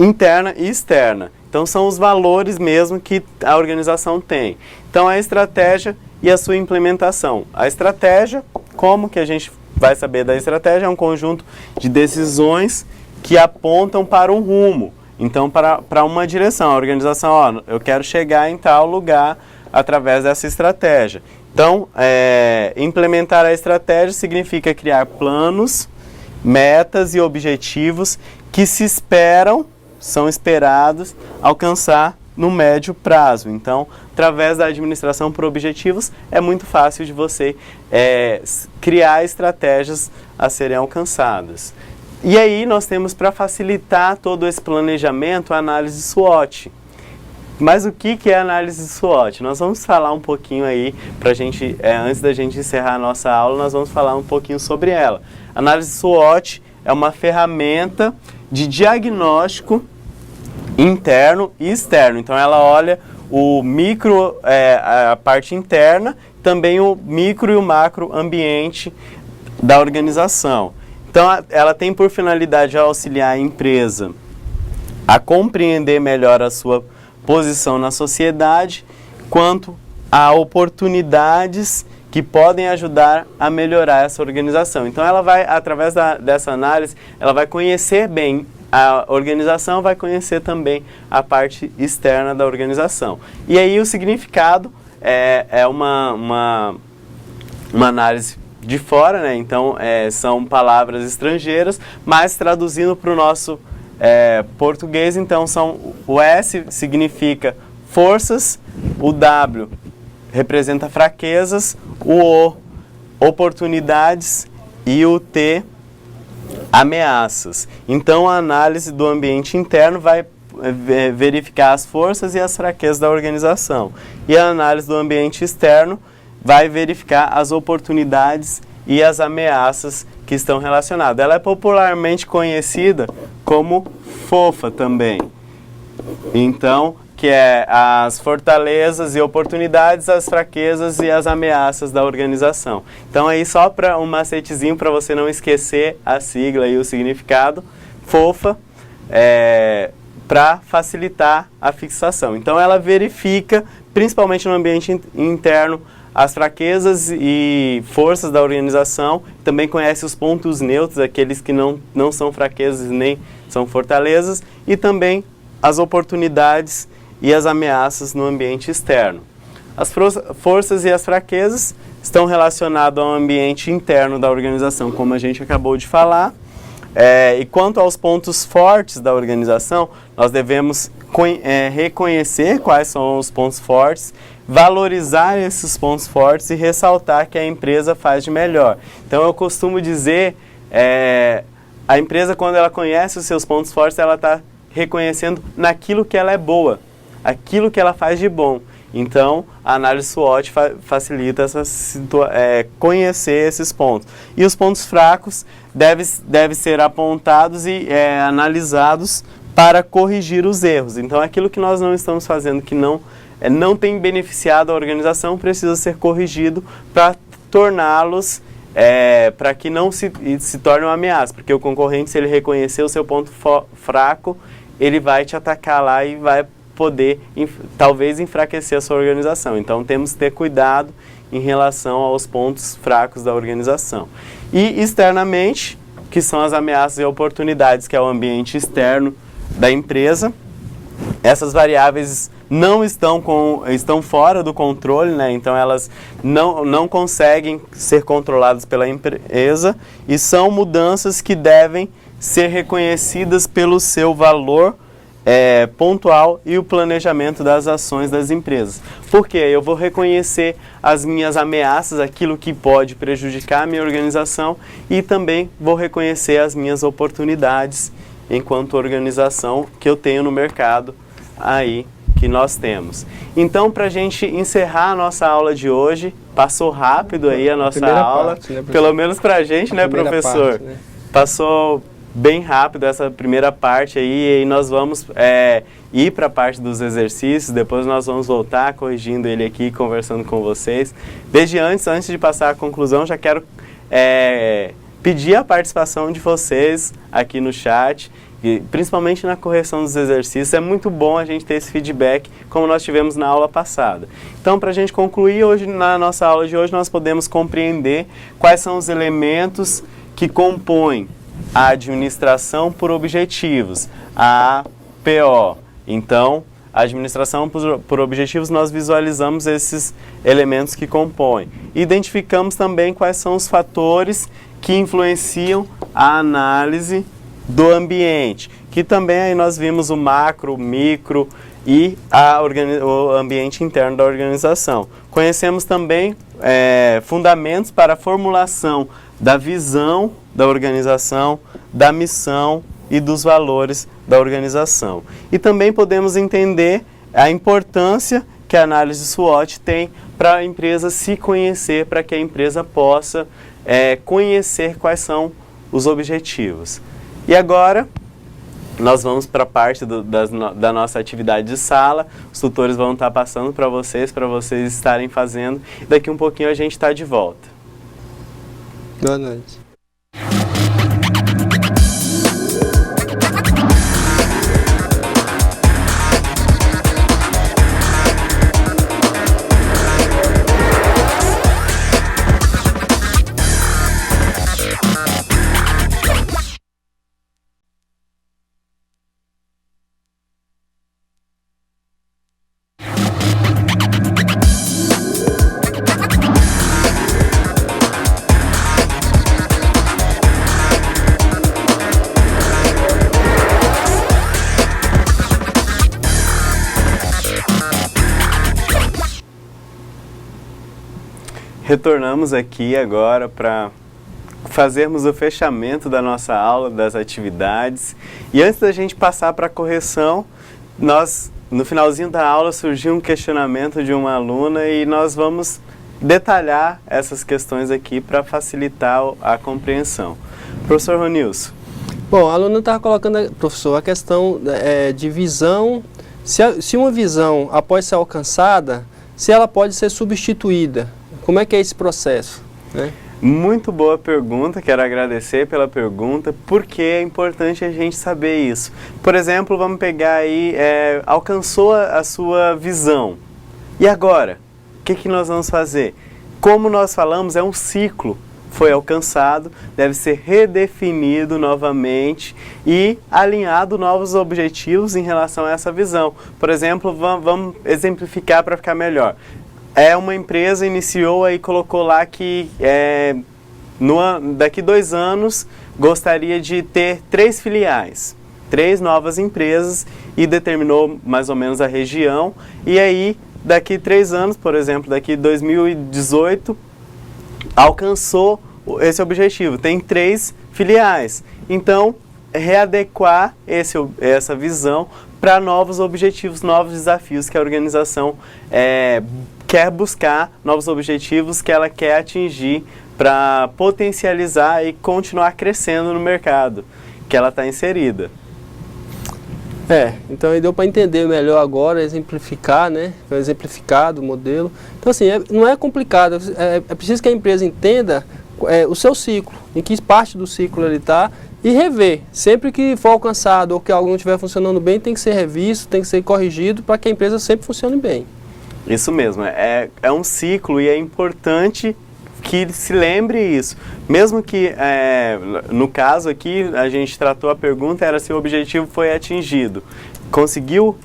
Speaker 1: interna e externa. Então, são os valores mesmo que a organização tem. Então, a estratégia e a sua implementação. A estratégia, como que a gente vai saber da estratégia? É um conjunto de decisões que apontam para um rumo. Então, para uma direção. A organização, eu quero chegar em tal lugar através dessa estratégia. Então, implementar a estratégia significa criar planos, metas e objetivos que são esperados alcançar no médio prazo. Então, através da administração por objetivos, é muito fácil de você criar estratégias a serem alcançadas. E aí nós temos, para facilitar todo esse planejamento, a análise SWOT. Mas o que é a análise SWOT? Nós vamos falar um pouquinho aí, pra gente, antes da gente encerrar a nossa aula, nós vamos falar um pouquinho sobre ela. A análise SWOT é uma ferramenta de diagnóstico interno e externo. Então ela olha o micro, a parte interna, também o micro e o macro ambiente da organização. Então ela tem por finalidade auxiliar a empresa a compreender melhor a sua posição na sociedade, quanto a oportunidades que podem ajudar a melhorar essa organização. Então ela vai, através dessa análise, ela vai conhecer bem a organização, vai conhecer também a parte externa da organização. E aí o significado é uma análise de fora, né? Então são palavras estrangeiras, mas traduzindo para o nosso português, então o S significa forças, o W representa fraquezas, o O oportunidades e o T ameaças. Então a análise do ambiente interno vai verificar as forças e as fraquezas da organização. E a análise do ambiente externo vai verificar as oportunidades e as ameaças que estão relacionadas. Ela é popularmente conhecida como FOFA também. Então, que é as fortalezas e oportunidades, as fraquezas e as ameaças da organização. Então, aí só para um macetezinho para você não esquecer a sigla e o significado, FOFA, para facilitar a fixação. Então, ela verifica, principalmente no ambiente interno, as fraquezas e forças da organização, também conhece os pontos neutros, aqueles que não são fraquezas nem são fortalezas, e também as oportunidades e as ameaças no ambiente externo. As forças e as fraquezas estão relacionadas ao ambiente interno da organização, como a gente acabou de falar. E quanto aos pontos fortes da organização, nós devemos reconhecer quais são os pontos fortes, valorizar esses pontos fortes e ressaltar que a empresa faz de melhor. Então eu costumo dizer, a empresa, quando ela conhece os seus pontos fortes, ela está reconhecendo naquilo que ela é boa, aquilo que ela faz de bom. Então, a análise SWOT facilita conhecer esses pontos. E os pontos fracos devem ser apontados e analisados para corrigir os erros. Então, aquilo que nós não estamos fazendo que não tem beneficiado a organização precisa ser corrigido para torná-los, para que não se torne uma ameaça. Porque o concorrente, se ele reconhecer o seu ponto fraco, ele vai te atacar lá e vai poder, talvez, enfraquecer a sua organização. Então, temos que ter cuidado em relação aos pontos fracos da organização. E, externamente, que são as ameaças e oportunidades, que é o ambiente externo da empresa. Essas variáveis não estão fora do controle, né? Então, elas não conseguem ser controladas pela empresa e são mudanças que devem ser reconhecidas pelo seu valor pontual e o planejamento das ações das empresas. Porque eu vou reconhecer as minhas ameaças, aquilo que pode prejudicar a minha organização, e também vou reconhecer as minhas oportunidades enquanto organização que eu tenho no mercado aí que nós temos. Então, para a gente encerrar a nossa aula de hoje, passou rápido aí a nossa aula, parte, né, pelo menos para a gente, né, professor? Parte, né? Passou bem rápido essa primeira parte aí, e nós vamos ir para a parte dos exercícios, depois nós vamos voltar corrigindo ele aqui, conversando com vocês. Desde antes de passar a conclusão, já quero pedir a participação de vocês aqui no chat, e principalmente na correção dos exercícios. É muito bom a gente ter esse feedback, como nós tivemos na aula passada. Então, para a gente concluir, hoje, na nossa aula de hoje, nós podemos compreender quais são os elementos que compõem a administração por objetivos, a APO. Então, a administração por objetivos, nós visualizamos esses elementos que compõem. Identificamos também quais são os fatores que influenciam a análise do ambiente, que também aí nós vimos o macro, o micro, e o ambiente interno da organização. Conhecemos também fundamentos para a formulação da visão da organização, da missão e dos valores da organização. E também podemos entender a importância que a análise SWOT tem para a empresa se conhecer, para que a empresa possa conhecer quais são os objetivos. E agora, nós vamos para a parte da nossa atividade de sala. Os tutores vão estar passando para vocês estarem fazendo. Daqui um pouquinho a gente está de volta.
Speaker 2: Boa noite.
Speaker 1: Retornamos aqui agora para fazermos o fechamento da nossa aula, das atividades. E antes da gente passar para a correção, no finalzinho da aula surgiu um questionamento de uma aluna e nós vamos detalhar essas questões aqui para facilitar a compreensão. Professor Ronilson.
Speaker 2: Bom, a aluna estava colocando, professor, a questão de visão. Se uma visão, após ser alcançada, se ela pode ser substituída. Como é que é esse processo, né?
Speaker 1: Muito boa pergunta, quero agradecer pela pergunta, porque é importante a gente saber isso. Por exemplo, vamos pegar aí, alcançou a sua visão. E agora? O que nós vamos fazer? Como nós falamos, é um ciclo. Foi alcançado, deve ser redefinido novamente e alinhado novos objetivos em relação a essa visão. Por exemplo, vamos exemplificar para ficar melhor. Uma empresa iniciou e colocou lá que daqui 2 anos gostaria de ter 3 filiais, 3 novas empresas e determinou mais ou menos a região. E aí, daqui 3 anos, por exemplo, daqui 2018, alcançou esse objetivo, tem 3 filiais. Então, readequar essa visão para novos objetivos, novos desafios que a organização quer buscar, novos objetivos que ela quer atingir para potencializar e continuar crescendo no mercado que ela está inserida.
Speaker 2: Então aí deu para entender melhor agora, exemplificar, né? Foi exemplificado o modelo. Então assim, não é complicado, é preciso que a empresa entenda o seu ciclo, em que parte do ciclo ele está, e rever. Sempre que for alcançado ou que algo não estiver funcionando bem, tem que ser revisto, tem que ser corrigido para que a empresa sempre funcione bem.
Speaker 1: Isso mesmo, é um ciclo e é importante que se lembre isso. Mesmo que, no caso aqui, a gente tratou a pergunta, era se o objetivo foi atingido. Conseguiu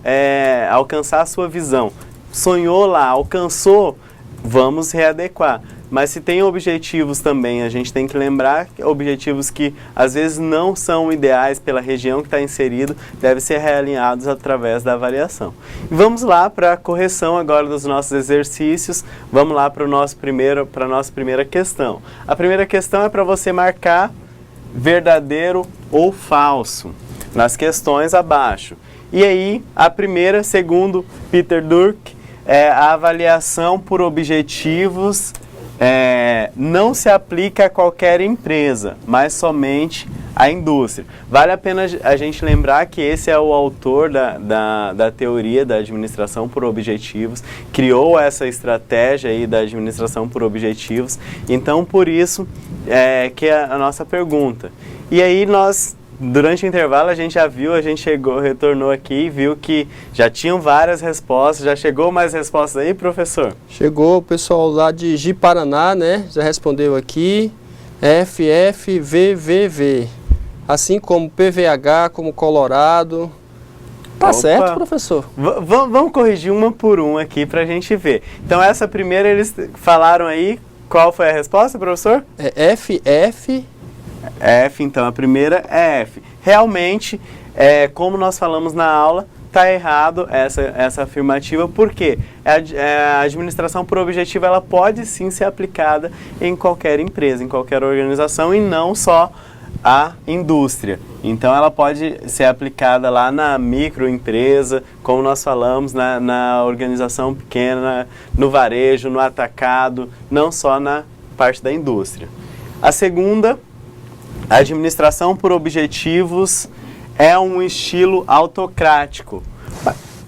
Speaker 1: alcançar a sua visão. Sonhou lá, alcançou, vamos readequar. Mas se tem objetivos também, a gente tem que lembrar objetivos que às vezes não são ideais pela região que está inserido, devem ser realinhados através da avaliação. E vamos lá para a correção agora dos nossos exercícios, vamos lá para a nossa primeira questão. A primeira questão é para você marcar verdadeiro ou falso nas questões abaixo. E aí, a primeira, segundo Peter Drucker, a avaliação por objetivos não se aplica a qualquer empresa, mas somente à indústria. Vale a pena a gente lembrar que esse é o autor da teoria da administração por objetivos, criou essa estratégia aí da administração por objetivos, então por isso que é a nossa pergunta. E aí durante o intervalo a gente já viu, retornou aqui e viu que já tinham várias respostas. Já chegou mais respostas aí, professor?
Speaker 2: Chegou o pessoal lá de Ji-Paraná, né? Já respondeu aqui. FFVVV. Assim como PVH, como Colorado. Tá certo, professor?
Speaker 1: Vamos corrigir uma por uma aqui pra gente ver. Então essa primeira eles falaram aí. Qual foi a resposta, professor?
Speaker 2: FF.
Speaker 1: Então a primeira é F. Realmente, como nós falamos na aula, está errado essa afirmativa, porque a administração por objetivo ela pode sim ser aplicada em qualquer empresa, em qualquer organização e não só a indústria. Então ela pode ser aplicada lá na microempresa, como nós falamos, na organização pequena, no varejo, no atacado, não só na parte da indústria. A segunda, a administração por objetivos é um estilo autocrático.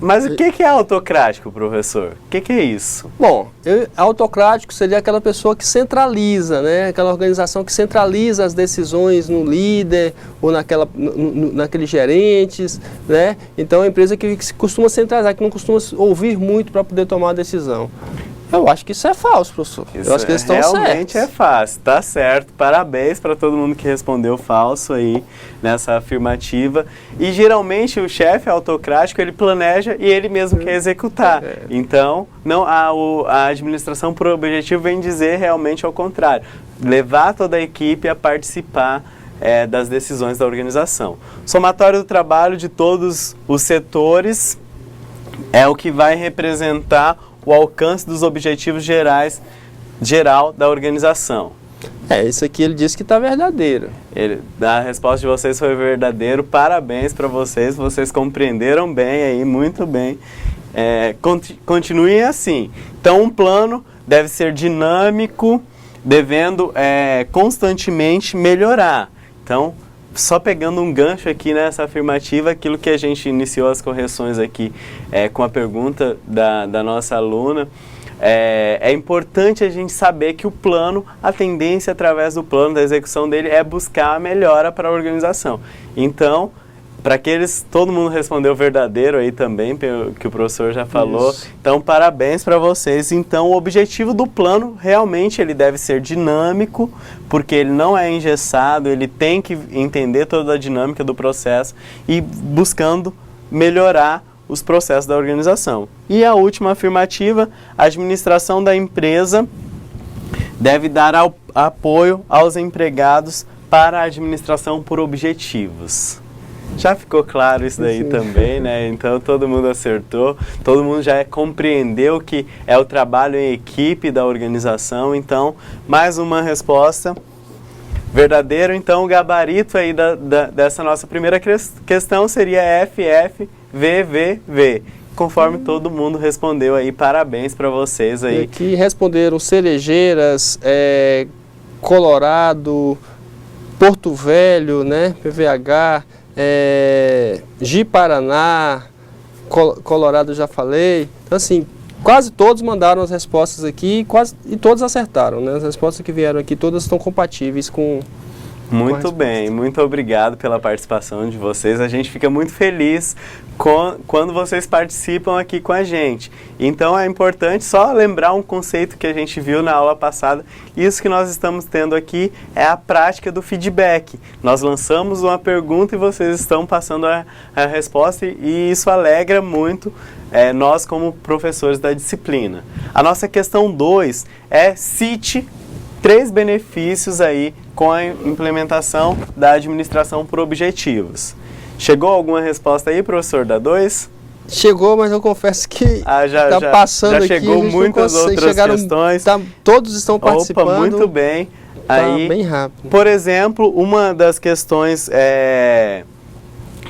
Speaker 1: Mas o que é autocrático, professor? O que é isso?
Speaker 2: Bom, autocrático seria aquela pessoa que centraliza, né? Aquela organização que centraliza as decisões no líder ou naqueles gerentes, né? Então, é uma empresa que costuma centralizar, que não costuma ouvir muito para poder tomar a decisão. Eu acho que isso é falso, professor. Eu acho que eles estão
Speaker 1: realmente
Speaker 2: certos.
Speaker 1: É fácil, tá certo. Parabéns para todo mundo que respondeu falso aí nessa afirmativa. E geralmente o chefe autocrático, ele planeja e ele mesmo quer executar. Então, não, a administração por objetivo vem dizer realmente ao contrário. Levar toda a equipe a participar das decisões da organização. Somatório do trabalho de todos os setores é o que vai representar o alcance dos objetivos geral da organização.
Speaker 2: Isso aqui ele disse que está verdadeiro.
Speaker 1: A resposta de vocês foi verdadeiro, parabéns para vocês, vocês compreenderam bem aí, muito bem. Continuem assim. Então, um plano deve ser dinâmico, devendo constantemente melhorar. Então, só pegando um gancho aqui nessa afirmativa, aquilo que a gente iniciou as correções aqui com a pergunta da nossa aluna, é importante a gente saber que o plano, a tendência através do plano, da execução dele, é buscar a melhora para a organização. Então, para aqueles, todo mundo respondeu verdadeiro aí também, que o professor já falou. Isso. Então, parabéns para vocês. Então, o objetivo do plano, realmente, ele deve ser dinâmico, porque ele não é engessado, ele tem que entender toda a dinâmica do processo e buscando melhorar os processos da organização. E a última afirmativa, a administração da empresa deve dar apoio aos empregados para a administração por objetivos. Já ficou claro isso daí também, né? Então todo mundo acertou, todo mundo já compreendeu que é o trabalho em equipe da organização. Então, mais uma resposta verdadeira. Então, o gabarito aí dessa nossa primeira questão seria FFVVV, conforme todo mundo respondeu aí. Parabéns para vocês aí.
Speaker 2: E aqui responderam Cerejeiras, Colorado, Porto Velho, né? PVH, Ji-Paraná, Colorado já falei. Então, assim, quase todos mandaram as respostas aqui e todos acertaram, né? As respostas que vieram aqui, todas estão compatíveis com...
Speaker 1: Muito bem, muito obrigado pela participação de vocês. A gente fica muito feliz quando vocês participam aqui com a gente. Então é importante só lembrar um conceito que a gente viu na aula passada. Isso que nós estamos tendo aqui é a prática do feedback. Nós lançamos uma pergunta e vocês estão passando a resposta e isso alegra muito nós como professores da disciplina. A nossa questão 2 é cite 3 benefícios aí com a implementação da administração por objetivos. Chegou alguma resposta aí, professor, da 2?
Speaker 2: Chegou, mas eu confesso que está passando aqui.
Speaker 1: Já chegou muitas outras questões.
Speaker 2: Todos estão participando.
Speaker 1: Opa, muito bem.
Speaker 2: Aí, bem rápido.
Speaker 1: Por exemplo, uma das questões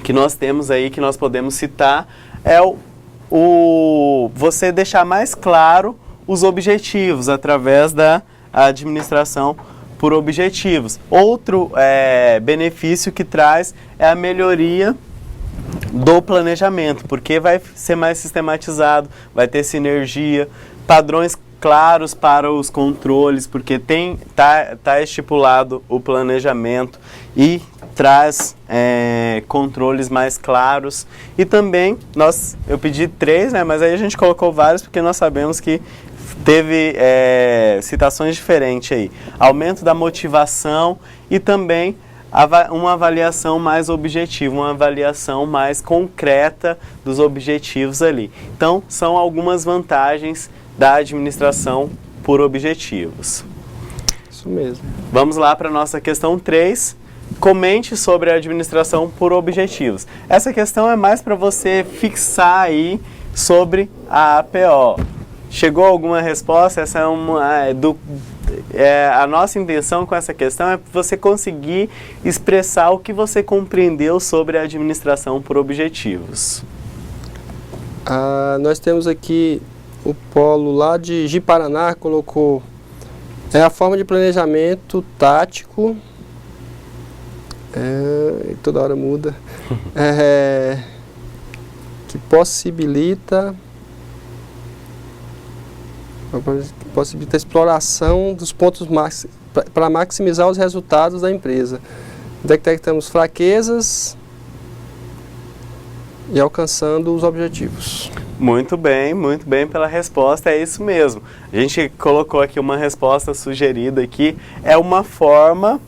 Speaker 1: que nós temos aí, que nós podemos citar, é você deixar mais claro os objetivos através da administração por objetivos. Outro benefício que traz é a melhoria do planejamento, porque vai ser mais sistematizado, vai ter sinergia, padrões claros para os controles, porque tá estipulado o planejamento e traz controles mais claros. E também, eu pedi 3, né, mas aí a gente colocou vários, porque nós sabemos que teve citações diferentes aí. Aumento da motivação e também uma avaliação mais objetiva, uma avaliação mais concreta dos objetivos ali. Então, são algumas vantagens da administração por objetivos.
Speaker 2: Isso mesmo.
Speaker 1: Vamos lá para a nossa questão 3. comente sobre a administração por objetivos. Essa questão é mais para você fixar aí sobre a APO. Chegou alguma resposta? Essa é a nossa intenção com essa questão é você conseguir expressar o que você compreendeu sobre a administração por objetivos.
Speaker 2: Nós temos aqui o polo lá de Ji-Paraná, colocou a forma de planejamento tático, toda hora muda, que possibilita a exploração dos pontos para maximizar os resultados da empresa. Detectamos fraquezas e alcançando os objetivos.
Speaker 1: Muito bem pela resposta, é isso mesmo. A gente colocou aqui uma resposta sugerida aqui, é uma forma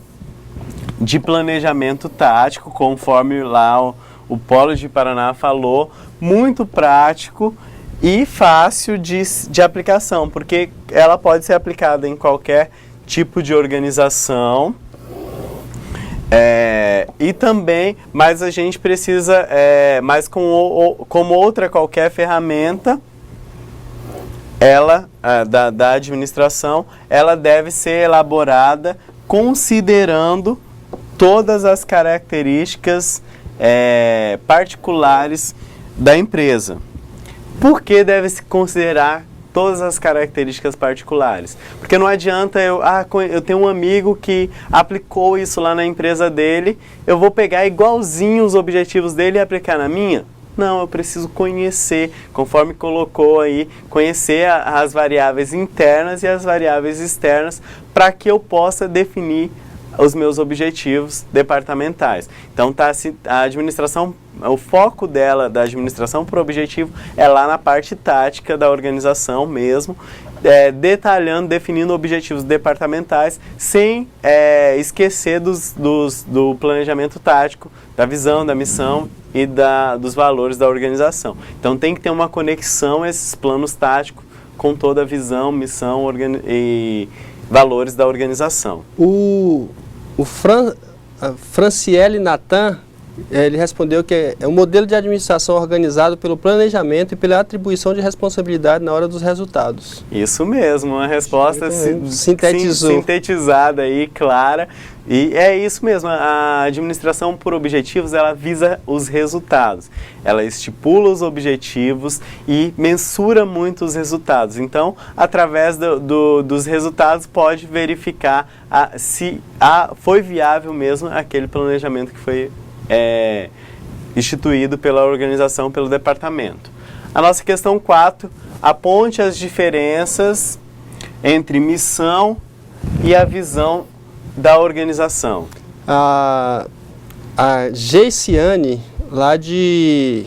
Speaker 1: de planejamento tático, conforme lá o Polo de Paraná falou, muito prático e fácil de aplicação, porque ela pode ser aplicada em qualquer tipo de organização. E também, mas a gente precisa, mas como outra qualquer ferramenta, ela, da administração, ela deve ser elaborada considerando todas as características particulares da empresa. Por que deve se considerar todas as características particulares? Porque não adianta eu tenho um amigo que aplicou isso lá na empresa dele, eu vou pegar igualzinho os objetivos dele e aplicar na minha? Não, eu preciso conhecer, conforme colocou aí, conhecer as variáveis internas e as variáveis externas para que eu possa definir os meus objetivos departamentais. Então a administração, o foco dela, da administração por objetivo, é lá na parte tática da organização mesmo, detalhando, definindo objetivos departamentais, sem esquecer do planejamento tático, da visão, da missão e dos valores da organização. Então tem que ter uma conexão esses planos táticos com toda a visão, missão e valores da organização.
Speaker 2: Franciele Natan, ele respondeu que é um modelo de administração organizado pelo planejamento e pela atribuição de responsabilidade na hora dos resultados.
Speaker 1: Isso mesmo, uma resposta
Speaker 2: sintetizou.
Speaker 1: Sintetizada aí, clara. E é isso mesmo, a administração por objetivos, ela visa os resultados. Ela estipula os objetivos e mensura muito os resultados. Então, através dos resultados, pode verificar se foi viável mesmo aquele planejamento que foi instituído pela organização, pelo departamento. A nossa questão 4, aponte as diferenças entre missão e a visão da organização.
Speaker 2: A Geiciane, lá de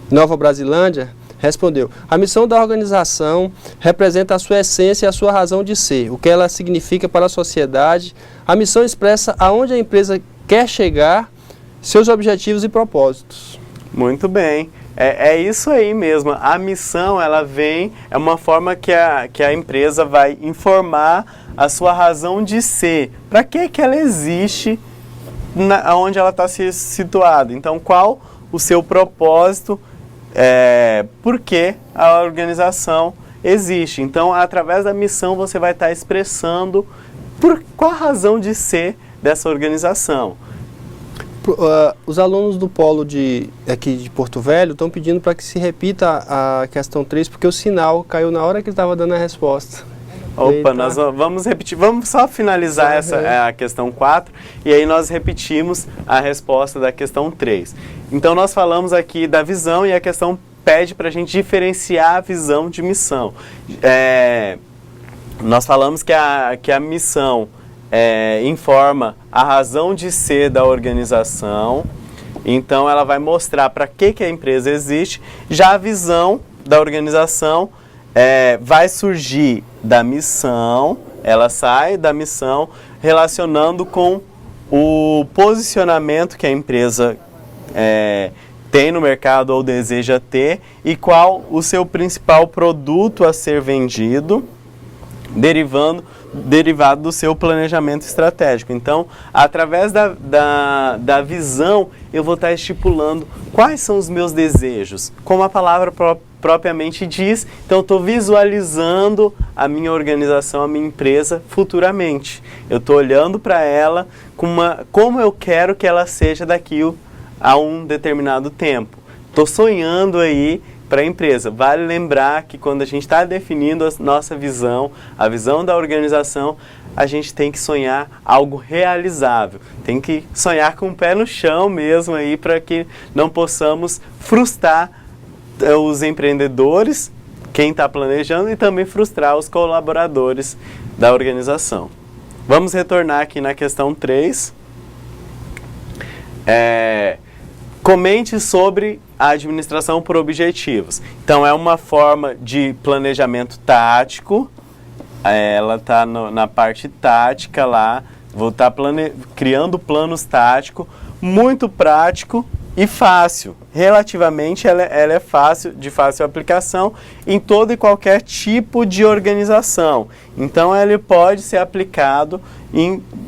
Speaker 2: Nova Brasilândia, respondeu: a missão da organização representa a sua essência e a sua razão de ser, o que ela significa para a sociedade. A missão expressa aonde a empresa quer chegar, seus objetivos e propósitos.
Speaker 1: Muito bem. É isso aí mesmo. A missão, ela vem, é uma forma que a empresa vai informar a sua razão de ser. Para que ela existe, onde ela está situada. Então, qual o seu propósito, por que a organização existe. Então, através da missão, você vai estar expressando qual a razão de ser dessa organização.
Speaker 2: Os alunos do polo aqui de Porto Velho estão pedindo para que se repita a questão 3, porque o sinal caiu na hora que ele estava dando a resposta.
Speaker 1: Opa, nós vamos repetir, vamos só finalizar a questão 4 e aí nós repetimos a resposta da questão 3. Então nós falamos aqui da visão e a questão pede para a gente diferenciar a visão de missão. Nós falamos que a missão informa a razão de ser da organização, então ela vai mostrar para que a empresa existe. Já a visão da organização vai surgir da missão, ela sai da missão relacionando com o posicionamento que a empresa tem no mercado ou deseja ter e qual o seu principal produto a ser vendido. derivado do seu planejamento estratégico. Então, através da visão, eu vou estar estipulando quais são os meus desejos, como a palavra propriamente diz. Então, eu estou visualizando a minha organização, a minha empresa futuramente. Eu estou olhando para ela como eu quero que ela seja daqui a um determinado tempo. Estou sonhando aí para a empresa. Vale lembrar que quando a gente está definindo a nossa visão, a visão da organização, a gente tem que sonhar algo realizável. Tem que sonhar com o pé no chão mesmo aí, para que não possamos frustrar os empreendedores, quem está planejando, e também frustrar os colaboradores da organização. Vamos retornar aqui na questão 3. Comente sobre a administração por objetivos. Então, é uma forma de planejamento tático. Ela está na parte tática lá. Vou estar criando planos táticos, muito prático e fácil. Relativamente, ela é de fácil aplicação em todo e qualquer tipo de organização. Então, ele pode ser aplicado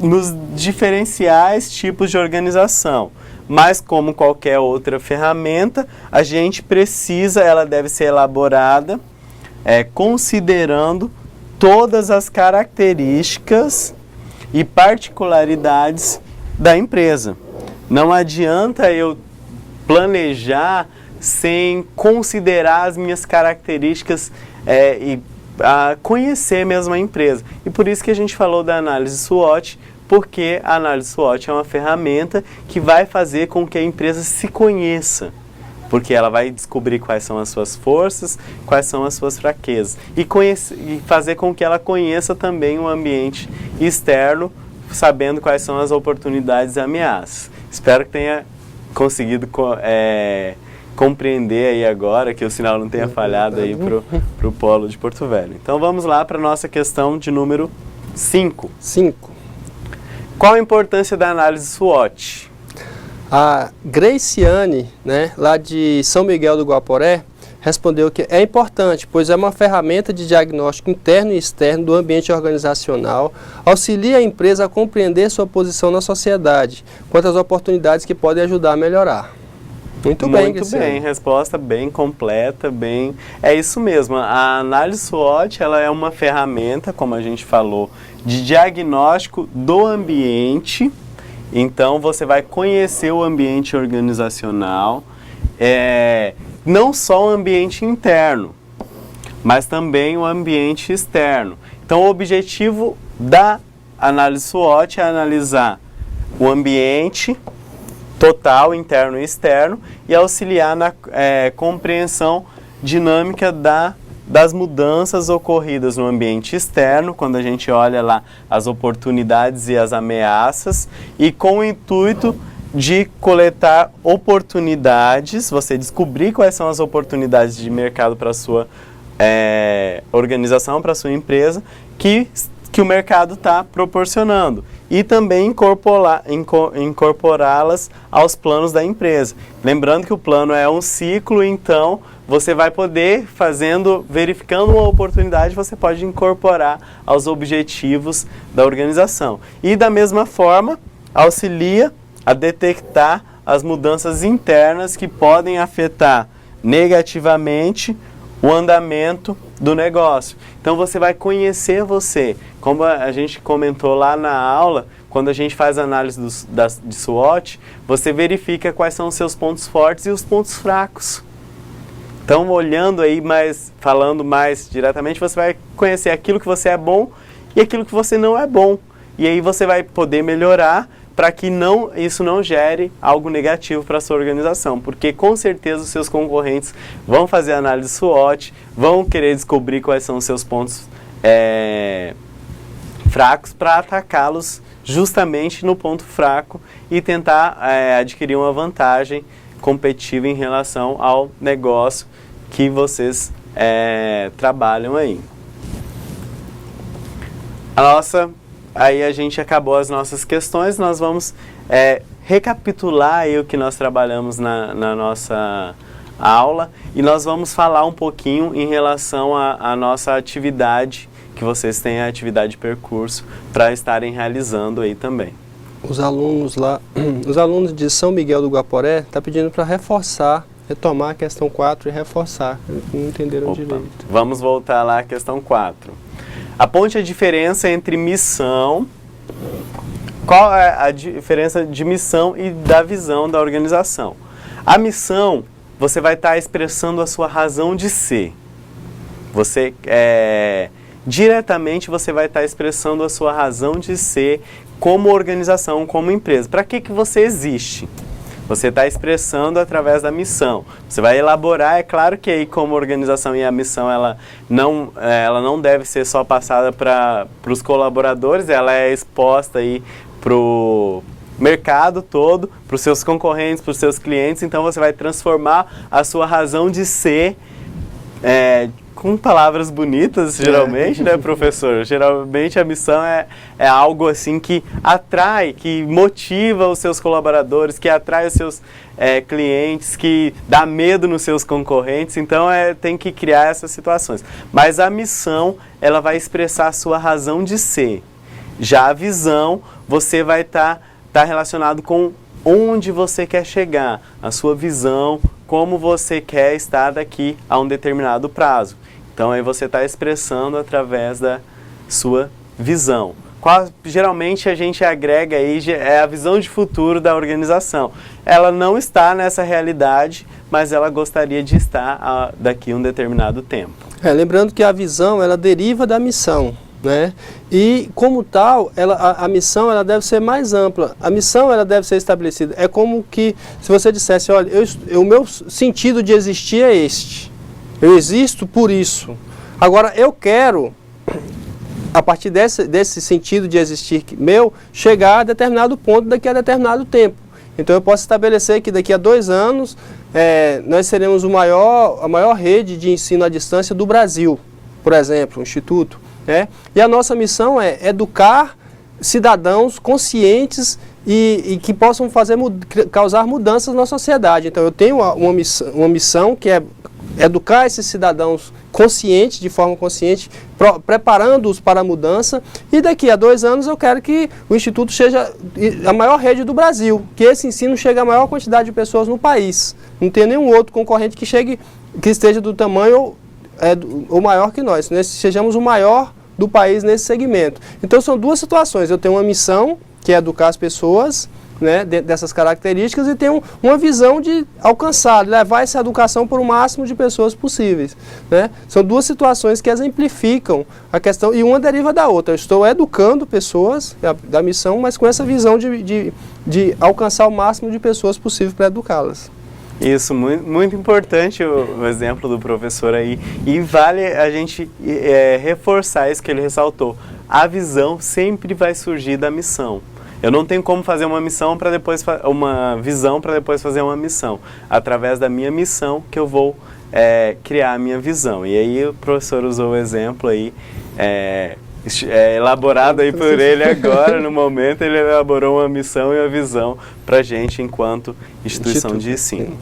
Speaker 1: nos diferenciais tipos de organização. Mas, como qualquer outra ferramenta, a gente ela deve ser elaborada considerando todas as características e particularidades da empresa. Não adianta eu planejar sem considerar as minhas características e conhecer mesmo a empresa. E por isso que a gente falou da análise SWOT, porque a análise SWOT é uma ferramenta que vai fazer com que a empresa se conheça, porque ela vai descobrir quais são as suas forças, quais são as suas fraquezas, e fazer com que ela conheça também o ambiente externo, sabendo quais são as oportunidades e ameaças. Espero que tenha conseguido compreender aí agora, que o sinal não tenha falhado aí para o polo de Porto Velho. Então vamos lá para a nossa questão de número 5. Qual a importância da análise SWOT?
Speaker 2: A Graciane, lá de São Miguel do Guaporé, respondeu que é importante, pois é uma ferramenta de diagnóstico interno e externo do ambiente organizacional, auxilia a empresa a compreender sua posição na sociedade, quanto às oportunidades que podem ajudar a melhorar. Muito bem,
Speaker 1: resposta bem completa, é isso mesmo. A análise SWOT, ela é uma ferramenta, como a gente falou, de diagnóstico do ambiente. Então, você vai conhecer o ambiente organizacional, não só o ambiente interno, mas também o ambiente externo. Então, o objetivo da análise SWOT é analisar o ambiente total, interno e externo, e auxiliar na compreensão dinâmica das mudanças ocorridas no ambiente externo, quando a gente olha lá as oportunidades e as ameaças, e com o intuito de coletar oportunidades, você descobrir quais são as oportunidades de mercado para a sua organização, para a sua empresa, que o mercado está proporcionando, e também incorporá-las aos planos da empresa. Lembrando que o plano é um ciclo, então você vai poder, verificando uma oportunidade, você pode incorporar aos objetivos da organização. E da mesma forma, auxilia a detectar as mudanças internas que podem afetar negativamente o andamento do negócio. Então você vai conhecer você. Como a gente comentou lá na aula, quando a gente faz a análise de SWOT, você verifica quais são os seus pontos fortes e os pontos fracos. Então, olhando aí, falando mais diretamente, você vai conhecer aquilo que você é bom e aquilo que você não é bom. E aí você vai poder melhorar para que isso não gere algo negativo para a sua organização, porque com certeza os seus concorrentes vão fazer análise SWOT, vão querer descobrir quais são os seus pontos fracos para atacá-los justamente no ponto fraco e tentar adquirir uma vantagem competitiva em relação ao negócio que vocês trabalham aí. Aí a gente acabou as nossas questões, nós vamos recapitular aí o que nós trabalhamos na nossa aula, e nós vamos falar um pouquinho em relação à nossa atividade que vocês têm a atividade de percurso para estarem realizando aí também.
Speaker 2: Os alunos lá, os alunos de São Miguel do Guaporé estão pedindo para retomar a questão 4 e reforçar, não entenderam direito.
Speaker 1: Vamos voltar lá à questão 4. Aponte a diferença entre missão. Qual é a diferença de missão e da visão da organização? A missão, você vai estar expressando a sua razão de ser. Diretamente você vai estar expressando a sua razão de ser como organização, como empresa. Para que você existe? Você está expressando através da missão. Você vai elaborar, é claro que aí como organização e a missão ela não deve ser só passada para os colaboradores, ela é exposta aí para o mercado todo, para os seus concorrentes, para os seus clientes. Então você vai transformar a sua razão de ser com palavras bonitas, geralmente, né, professor? Geralmente a missão é algo assim que atrai, que motiva os seus colaboradores, que atrai os seus clientes, que dá medo nos seus concorrentes. Então tem que criar essas situações. Mas a missão, ela vai expressar a sua razão de ser. Já a visão, você vai estar relacionado com onde você quer chegar, a sua visão, como você quer estar daqui a um determinado prazo. Então aí você está expressando através da sua visão. Geralmente a gente agrega aí a visão de futuro da organização. Ela não está nessa realidade, mas ela gostaria de estar daqui a um determinado tempo.
Speaker 2: Lembrando que a visão, ela deriva da missão, né? E como tal, a missão ela deve ser mais ampla. A missão ela deve ser estabelecida. É como que se você dissesse, olha, o meu sentido de existir é este. Eu existo por isso. Agora, eu quero, a partir desse sentido de existir meu, chegar a determinado ponto daqui a determinado tempo. Então, eu posso estabelecer que daqui a 2 anos, nós seremos a maior rede de ensino à distância do Brasil, por exemplo, um instituto. E a nossa missão é educar cidadãos conscientes e que possam causar mudanças na sociedade. Então, eu tenho uma missão que é educar esses cidadãos conscientes, de forma consciente, preparando-os para a mudança, e daqui a 2 anos eu quero que o Instituto seja a maior rede do Brasil, que esse ensino chegue à maior quantidade de pessoas no país. Não tem nenhum outro concorrente que esteja do tamanho ou maior que nós, né? Sejamos o maior do país nesse segmento. Então são 2 situações, eu tenho uma missão, que é educar as pessoas, né, dessas características, e tem uma visão de alcançar, levar essa educação para o máximo de pessoas possíveis, né? São 2 situações que exemplificam a questão, e uma deriva da outra. Eu estou educando pessoas da missão, mas com essa visão de alcançar o máximo de pessoas possível para educá-las.
Speaker 1: Isso, muito, muito importante o exemplo do professor aí, e vale a gente reforçar isso que ele ressaltou. A visão sempre vai surgir da missão. Eu não tenho como fazer uma visão para depois fazer uma missão. Através da minha missão que eu vou criar a minha visão. E aí o professor usou o exemplo aí, elaborado aí por ele agora, no momento ele elaborou uma missão e uma visão para a gente enquanto instituição de ensino.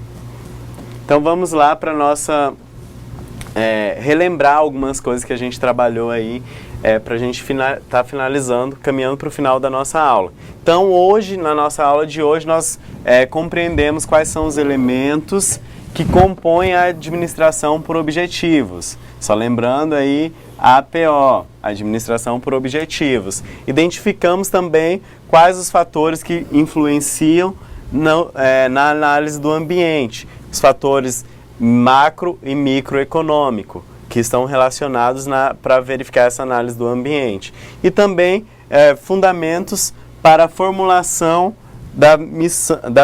Speaker 1: Então vamos lá para nossa relembrar algumas coisas que a gente trabalhou aí, para a gente estar finalizando, caminhando para o final da nossa aula. Então hoje, na nossa aula de hoje, nós compreendemos quais são os elementos que compõem a administração por objetivos. Só lembrando aí a APO, administração por objetivos. Identificamos também quais os fatores que influenciam na análise do ambiente, os fatores macro e microeconômico, que estão relacionados para verificar essa análise do ambiente. E também fundamentos para a formulação da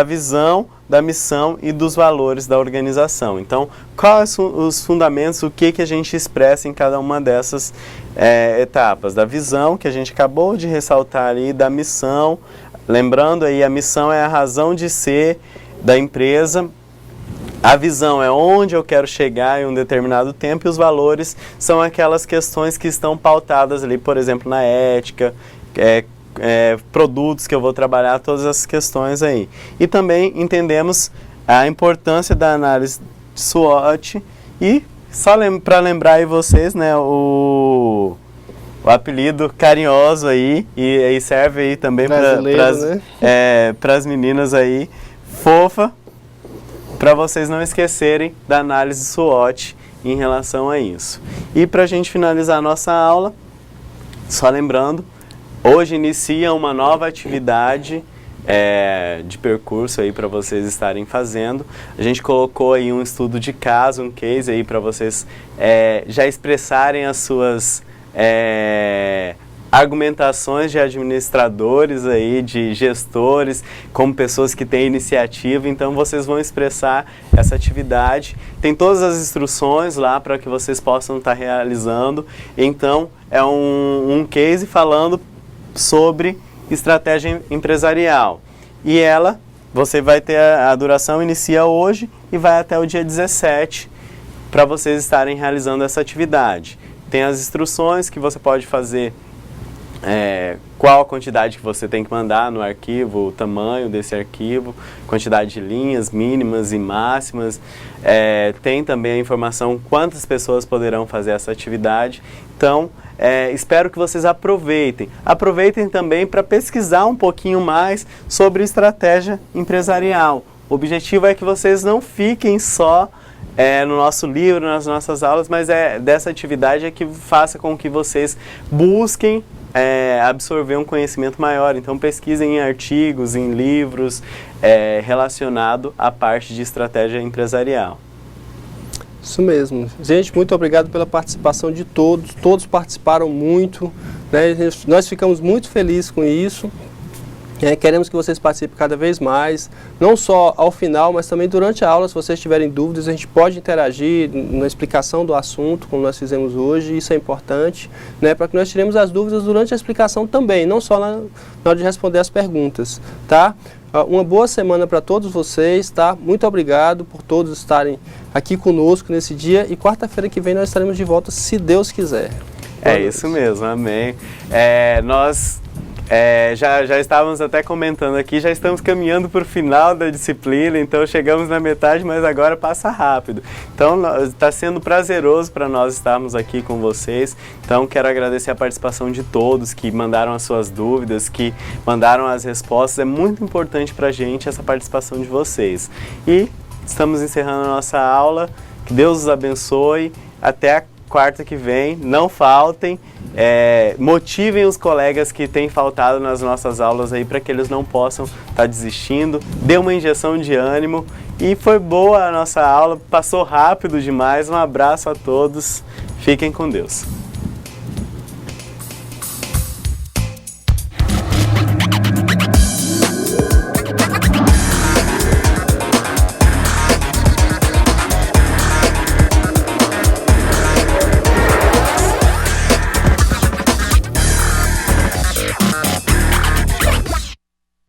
Speaker 1: visão, da missão e dos valores da organização. Então, quais são os fundamentos, o que a gente expressa em cada uma dessas etapas? Da visão, que a gente acabou de ressaltar ali, da missão. Lembrando aí, a missão é a razão de ser da empresa. A visão é onde eu quero chegar em um determinado tempo, e os valores são aquelas questões que estão pautadas ali, por exemplo, na ética, produtos que eu vou trabalhar, todas essas questões aí. E também entendemos a importância da análise SWOT, e só para lembrar aí vocês, né, o apelido carinhoso aí, e serve aí também para as meninas aí, fofa, para vocês não esquecerem da análise SWOT em relação a isso. E para a gente finalizar a nossa aula, só lembrando, hoje inicia uma nova atividade de percurso aí para vocês estarem fazendo. A gente colocou aí um estudo de caso, um case aí para vocês já expressarem as suas argumentações de administradores aí, de gestores, como pessoas que têm iniciativa. Então vocês vão expressar essa atividade. Tem todas as instruções lá para que vocês possam estar realizando. Então é um case falando sobre estratégia empresarial. E você vai ter a duração inicia hoje e vai até o dia 17 para vocês estarem realizando essa atividade. Tem as instruções que você pode fazer, qual a quantidade que você tem que mandar no arquivo, o tamanho desse arquivo, quantidade de linhas mínimas e máximas. Tem também a informação quantas pessoas poderão fazer essa atividade. Então, espero que vocês aproveitem. Aproveitem também para pesquisar um pouquinho mais sobre estratégia empresarial. O objetivo é que vocês não fiquem só no nosso livro, nas nossas aulas, mas dessa atividade que faça com que vocês busquem absorver um conhecimento maior. Então pesquisem em artigos, em livros relacionado à parte de estratégia empresarial.
Speaker 2: Isso mesmo. Gente, muito obrigado pela participação de todos. Todos participaram muito, né? Nós ficamos muito felizes com isso. Queremos que vocês participem cada vez mais, não só ao final, mas também durante a aula. Se vocês tiverem dúvidas, a gente pode interagir na explicação do assunto, como nós fizemos hoje. Isso é importante, né, para que nós tiremos as dúvidas durante a explicação também, não só na hora de responder as perguntas, tá? Uma boa semana para todos vocês, tá? Muito obrigado por todos estarem aqui conosco nesse dia, e quarta-feira que vem nós estaremos de volta, se Deus quiser.
Speaker 1: Isso mesmo, amém. Nós já estávamos até comentando aqui, já estamos caminhando para o final da disciplina, então chegamos na metade, mas agora passa rápido. Então está sendo prazeroso para nós estarmos aqui com vocês. Então quero agradecer a participação de todos que mandaram as suas dúvidas, que mandaram as respostas. É muito importante para a gente essa participação de vocês. E estamos encerrando a nossa aula. Que Deus os abençoe. Até a quarta que vem. Não faltem. Motivem os colegas que têm faltado nas nossas aulas aí para que eles não possam estar desistindo. Dê uma injeção de ânimo. E foi boa a nossa aula. Passou rápido demais. Um abraço a todos. Fiquem com Deus.